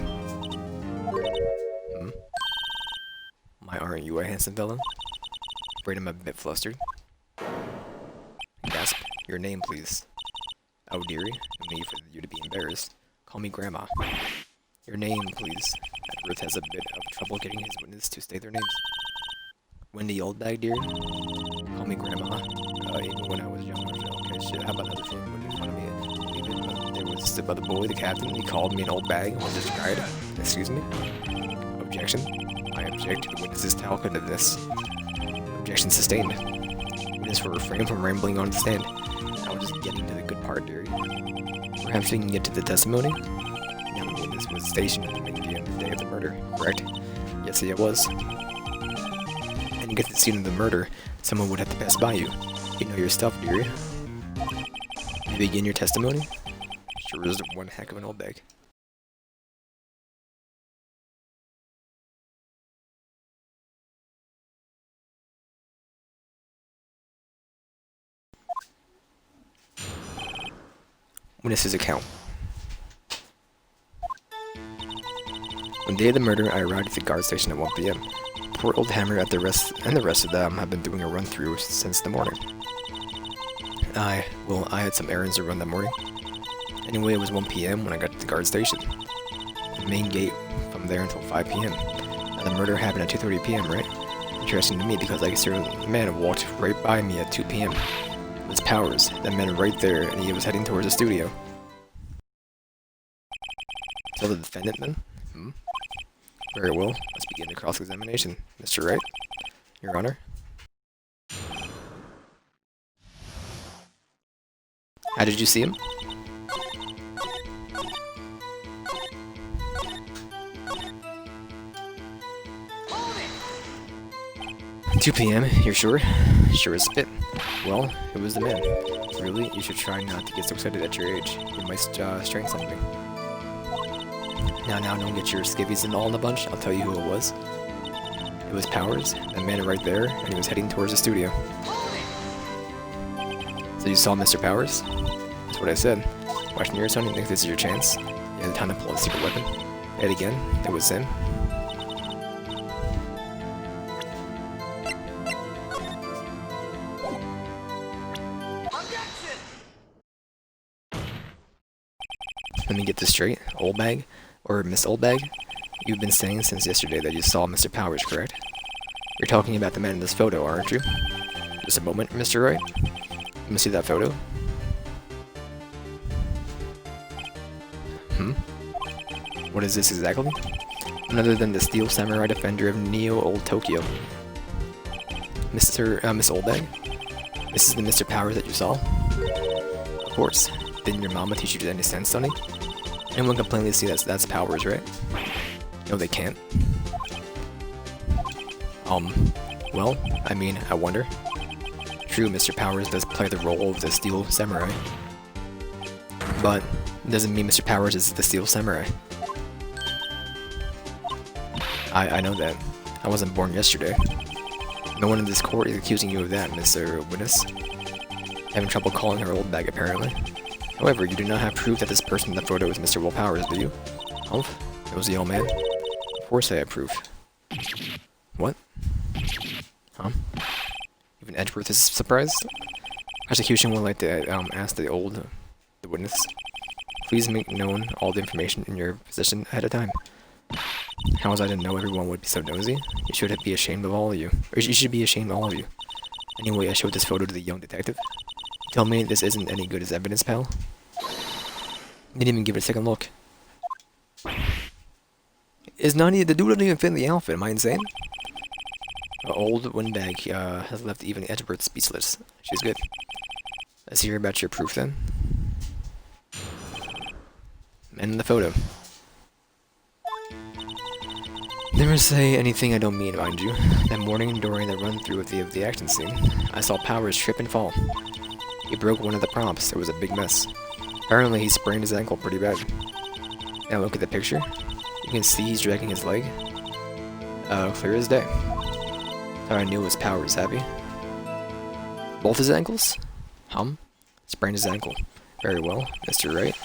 Speaker 1: My, aren't you a handsome villain? Afraid I'm a bit flustered. Gasp. Your name, please. Oh, dearie. No need for you to be embarrassed. Call me Grandma. Your name, please. Edward has a bit of trouble getting his witness to state their names. Wendy Oldbag, dear. Call me Grandma. Even when I was younger, okay, shit, how about other children would make fun of me? Even when there was the other boy, the captain, he called me an old bag and was described. Excuse me? Objection. I object to the witness's talkativeness. Objection sustained. Witness will refrain from rambling on the stand. I was just getting to the good part, dearie. Perhaps we can get to the testimony? Now the witness was stationed at the main gate on the day of the murder, correct? Yes, it was. And to get to the scene of the murder, someone would have to pass by you. You know your stuff, dearie. You begin your testimony? Sure is one heck of an old bag. Witness's account. On the day of the murder, I arrived at the guard station at 1 p.m. Poor old Hammer and the rest of them have been doing a run-through since the morning. I had some errands to run that morning. Anyway, it was 1 p.m. when I got to the guard station. The main gate from there until 5 p.m. Now, the murder happened at 2:30 p.m., right? Interesting to me because I saw a man walked right by me at 2 p.m. It was Powers, that man right there, and he was heading towards the studio. So the defendant then? Very well, let's begin the cross-examination. Mr. Wright, Your Honor. How did you see him? At 2 p.m., you're sure? Sure as spit. Well, it was the man. Really, you should try not to get so excited at your age. You might strain something. Now, don't get your skivvies and all in a bunch. I'll tell you who it was. It was Powers, that man right there, and he was heading towards the studio. So you saw Mr. Powers? That's what I said. Watching your son, you think this is your chance? You had time to pull a secret weapon. Yet again, it was him. Let me get this straight. Old bag? Or Miss Oldbag? You've been saying since yesterday that you saw Mr. Powers, correct? You're talking about the man in this photo, aren't you? Just a moment, Mr. Wright. Let me see that photo. What is this exactly? None other than the steel samurai defender of Neo Old Tokyo. Miss Oldbag? This is the Mr. Powers that you saw? Of course. Didn't your mama teach you any sense, Sonny? Anyone can plainly see that's Powers, right? No, they can't. Well, I mean, I wonder. True, Mr. Powers does play the role of the Steel Samurai. But, it doesn't mean Mr. Powers is the Steel Samurai. I know that. I wasn't born yesterday. No one in this court is accusing you of that, Mr. Witness. Having trouble calling her old bag, apparently. However, you do not have proof that this person in the photo is Mr. Will Powers, do you? Humph? It was the old man. Of course I have proof. What? Huh? Even Edgeworth is surprised? Prosecution would like to ask the witness. Please make known all the information in your possession ahead of time. How was I to know everyone would be so nosy? You should be ashamed of all of you. Or you should be ashamed of all of you. Anyway, I showed this photo to the young detective. Tell me this isn't any good as evidence, pal? Didn't even give it a second look. Is Nani the dude doesn't even fit in the outfit? Am I insane? Old windbag has left even Edgeworth speechless. She's good. Let's hear about your proof then. And in the photo. Never say anything I don't mean, mind you. That morning during the run-through of the action scene, I saw Powers trip and fall. He broke one of the props. It was a big mess. Apparently, he sprained his ankle pretty bad. Now look at the picture. You can see he's dragging his leg. Clear as day. How I knew his Powers happy. Both his ankles? Sprained his ankle. Very well, Mr. Wright.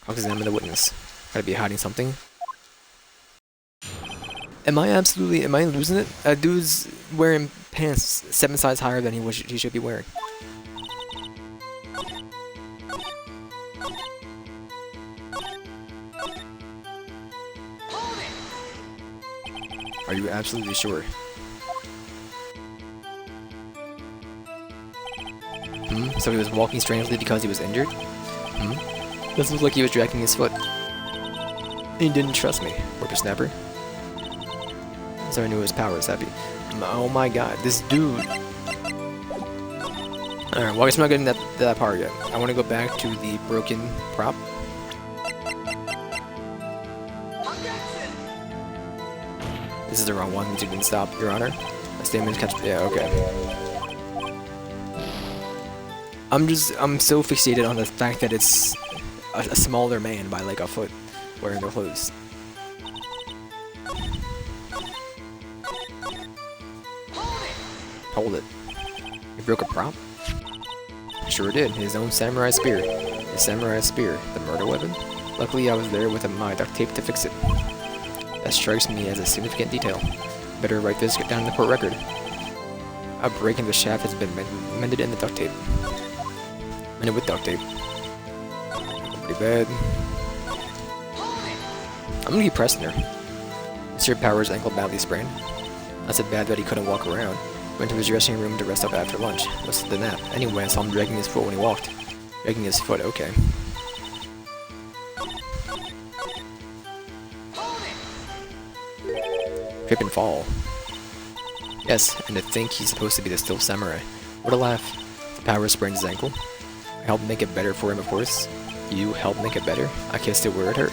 Speaker 1: Cross-examine the witness. Gotta be hiding something. Am I losing it? Dude's wearing pants 7 sizes higher than he should be wearing. Are you absolutely sure? So he was walking strangely because he was injured? Doesn't look like he was dragging his foot. He didn't trust me, whippersnapper. So I knew his Powers happy. Oh my god, this dude. Alright, well I guess I'm not getting that part yet. I want to go back to the broken prop. This is the wrong one. Music didn't stop, Your Honor. My statement catch. Yeah, okay. I'm so fixated on the fact that it's a smaller man by like a foot wearing their clothes. Hold it. He broke a prop? Sure did. His own samurai spear. His samurai spear. The murder weapon? Luckily I was there with my duct tape to fix it. That strikes me as a significant detail. Better write this down in the court record. A break in the shaft has been mended in the duct tape. Mended with duct tape. Pretty bad. I'm gonna keep pressing her. Mr. Powers' ankle badly sprained. Not so bad that he couldn't walk around. Went to his dressing room to rest up after lunch. Most of the nap. Anyway, I saw him dragging his foot when he walked. Dragging his foot, okay. Trip and fall. Yes, and to think he's supposed to be the still samurai. What a laugh. The Powers sprained his ankle. I helped make it better for him, of course. You helped make it better? I kissed it where it hurt.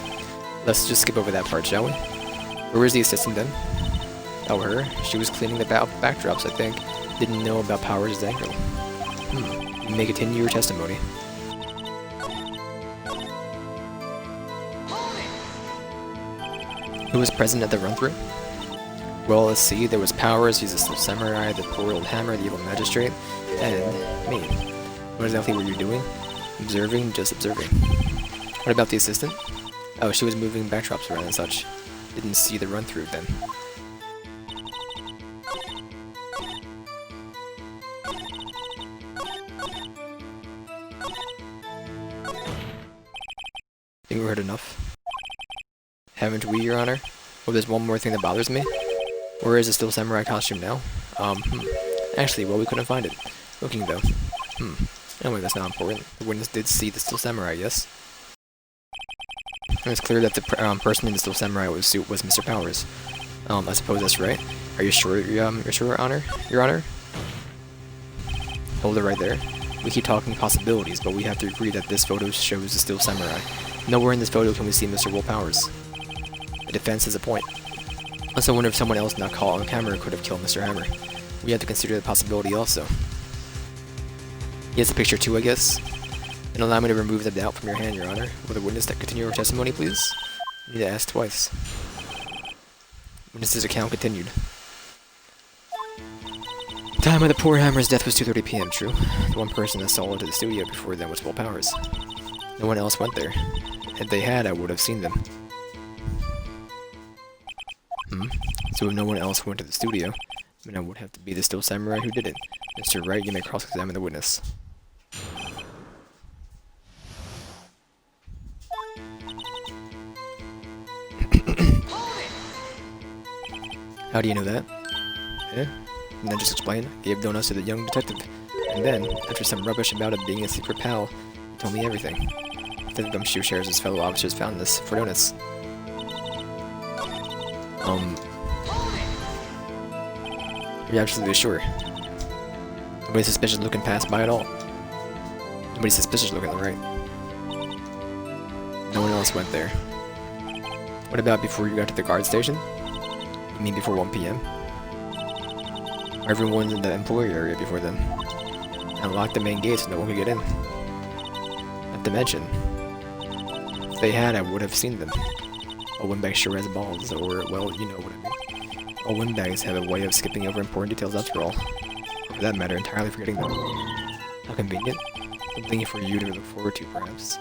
Speaker 1: Let's just skip over that part, shall we? Where was the assistant then? Oh, her? She was cleaning the backdrops, I think. Didn't know about Powers' ankle. You may continue your testimony. Who was present at the run-through? Well, let's see. There was Powers, he's a still samurai, the poor old hammer, the evil magistrate, and me. What exactly were you doing? Observing, just observing. What about the assistant? Oh, she was moving backdrops around and such. Didn't see the run-through then. Think we heard enough? Haven't we, Your Honor? Oh, there's one more thing that bothers me. Where is the still samurai costume now? Actually, well, we couldn't find it. Looking though. Anyway, that's not important. The witness did see the still samurai, yes? And it's clear that the person in the still samurai suit was Mr. Powers. I suppose that's right. Are you sure, Your Honor? Your Honor? Hold it right there. We keep talking possibilities, but we have to agree that this photo shows the still samurai. Nowhere in this photo can we see Mr. Powers. The defense has a point. I also wonder if someone else not caught on camera could have killed Mr. Hammer. We have to consider the possibility also. He has a picture too, I guess. And allow me to remove the doubt from your hand, Your Honor. Will the witness continue her testimony, please? You need to ask twice. Witness's account continued. Time of the poor Hammer's death was 2:30 p.m., true. The one person that saw into the studio before them was Powers. No one else went there. If they had, I would have seen them. So if no one else went to the studio, then it would have to be the still samurai who did it. Mr. Wright, you may cross-examine the witness. How do you know that? Eh? And then just explain. Gave donuts to the young detective. And then, after some rubbish about it being a secret pal, he told me everything. The gumshoe shares his fellow officers found this for donuts. Are you absolutely sure? Nobody's suspicious looking passed by at all. Nobody's suspicious looking, right? No one else went there. What about before you got to the guard station? You mean before 1 PM? Everyone's in the employee area before then. And locked the main gates so no one could get in. Not to mention, if they had, I would have seen them. A windbag sure has balls, or, well, you know what I mean. All windbags have a way of skipping over important details after all. Or for that matter, entirely forgetting them. How convenient. Something for you to look forward to, perhaps.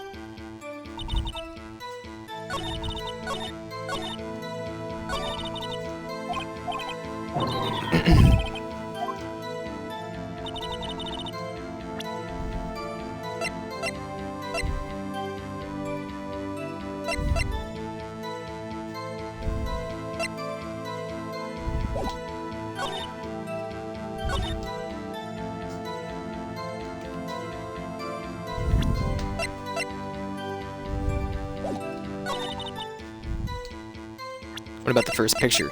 Speaker 1: What about the first picture?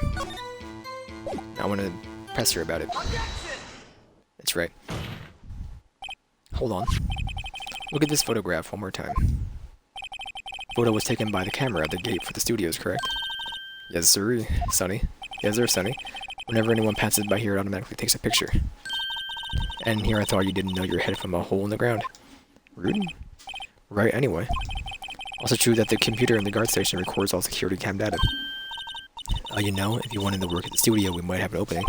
Speaker 1: I want to press her about it. That's right. Hold on. Look at this photograph one more time. Photo was taken by the camera at the gate for the studios, correct? Yes, sir, Sonny. Yes, sir, Sonny. Whenever anyone passes by here, it automatically takes a picture. And here I thought you didn't know your head from a hole in the ground. Rude. Right, anyway. Also true that the computer in the guard station records all security cam data. You know, if you wanted to work at the studio, we might have an opening.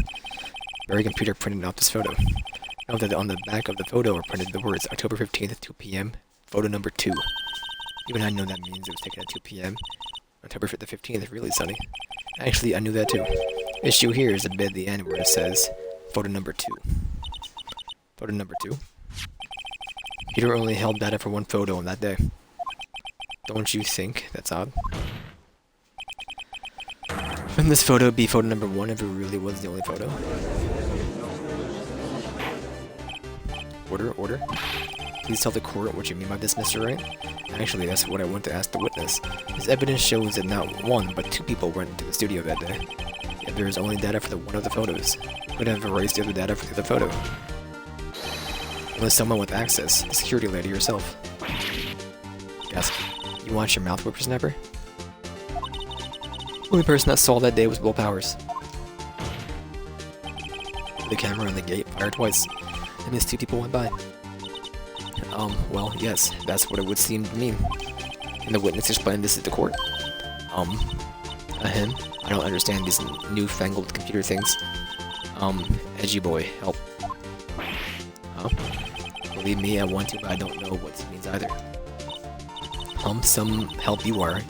Speaker 1: Very computer printed out this photo. Note that on the back of the photo are printed the words October 15th, 2 PM, photo number 2. Even I know that means it was taken at 2 PM. October the 15th, really, Sonny. Actually, I knew that too. Issue here is a bit at the end where it says photo number 2. Photo number 2? Peter only held data for one photo on that day. Don't you think that's odd? Wouldn't this photo be photo number 1 if it really was the only photo? Order? Please tell the court what you mean by this, Mr. Wright. Actually, that's what I want to ask the witness. This evidence shows that not 1, but 2 people went into the studio that day. Yet there is only data for the one of the photos. Who could have erased the other data for the other photo? Only someone with access, the security lady herself. Gasp. You want your mouth, whippersnapper? The only person that saw that day was Will Powers. The camera on the gate fired twice, and these 2 people went by. Well, yes, that's what it would seem to mean. And the witness explained this at the court. Him? I don't understand these newfangled computer things. Edgy boy, help. Huh? Believe me, I want to, but I don't know what it means either. Some help you are.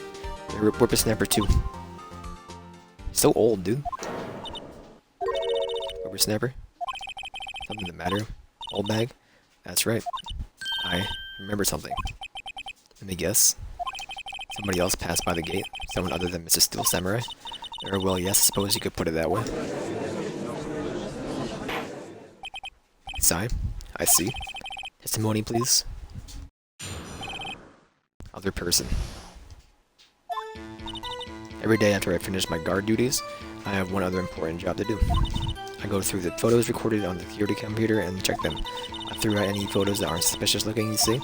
Speaker 1: Whippersnapper too. So old, dude. Whippersnapper? Something the matter? Old bag? That's right. I remember something. Let me guess. Somebody else passed by the gate? Someone other than Mr. Steel Samurai? Or, well, yes, I suppose you could put it that way. Sigh. I see. Testimony, please. Other person. Every day after I finish my guard duties, I have one other important job to do. I go through the photos recorded on the security computer and check them. I threw out any photos that aren't suspicious looking, you see?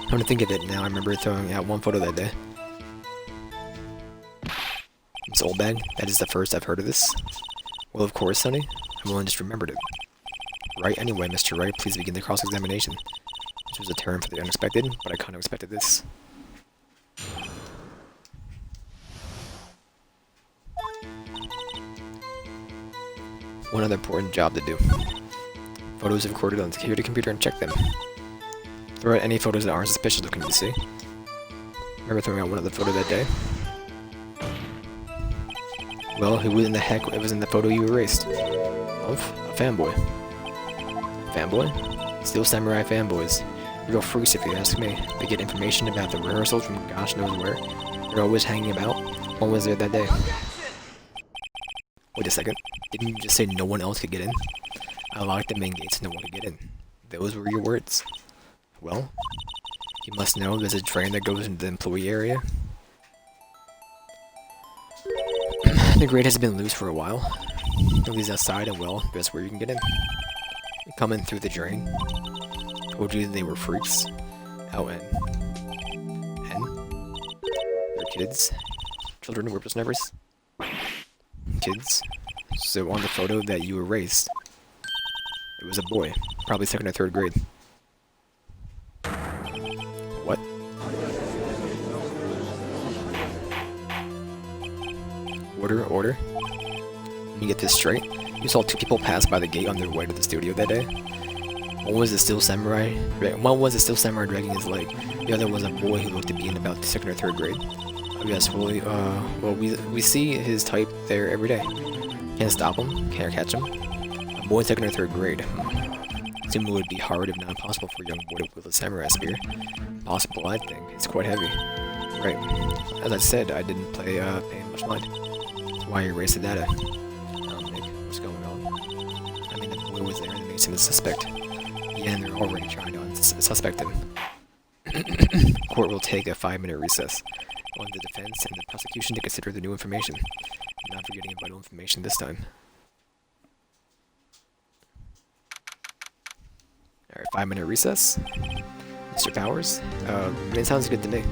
Speaker 1: Come to think of it now, I remember throwing out one photo that day. Miss Oldbag, that is the first I've heard of this. Well, of course, Sonny. I've only just remembered it. Right, anyway, Mr. Wright, please begin the cross-examination. Which was a term for the unexpected, but I kind of expected this. One other important job to do. Photos recorded on the security computer and check them. Throw out any photos that aren't suspicious looking, you see. Remember throwing out one of the photo that day? Well, who in the heck was in the photo you erased? Of a fanboy. Fanboy? Steel Samurai fanboys. Real freaks if you ask me. They get information about the rehearsals from gosh knows where. They're always hanging about. One was there that day. Wait a second. Didn't you just say no one else could get in? I locked the main gates so no one could get in. Those were your words. Well, you must know there's a train that goes into the employee area. The grate has been loose for a while. It leads outside and well, guess where you can get in. You come in through the drain. Told you they were freaks. Out and Kids? Children were whippersnappers? Kids? So on the photo that you erased, it was a boy, probably 2nd or 3rd grade. What? Order? Let me get this straight. You saw 2 people pass by the gate on their way to the studio that day. One was a still samurai dragging his leg. The other was a boy who looked to be in about the 2nd or 3rd grade. Oh yes, well, we see his type there every day. Can't stop him, can't catch him. A boy in 2nd or 3rd grade. Assume it would be hard, if not impossible, for a young boy to wield a samurai spear. Possible, I think. It's quite heavy. Right. As I said, I didn't pay much mind. That's why I erased the data. Nick, what's going on? I mean, the boy was there and it makes him a suspect. Yeah, and they're already trying to suspect him. Court will take a 5-minute recess. I want the defense and the prosecution to consider the new information. Not forgetting vital information this time. Alright, 5-minute recess. Mr. Powers? It sounds good to me.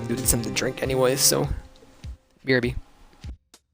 Speaker 1: Needed something to drink anyway, so BRB.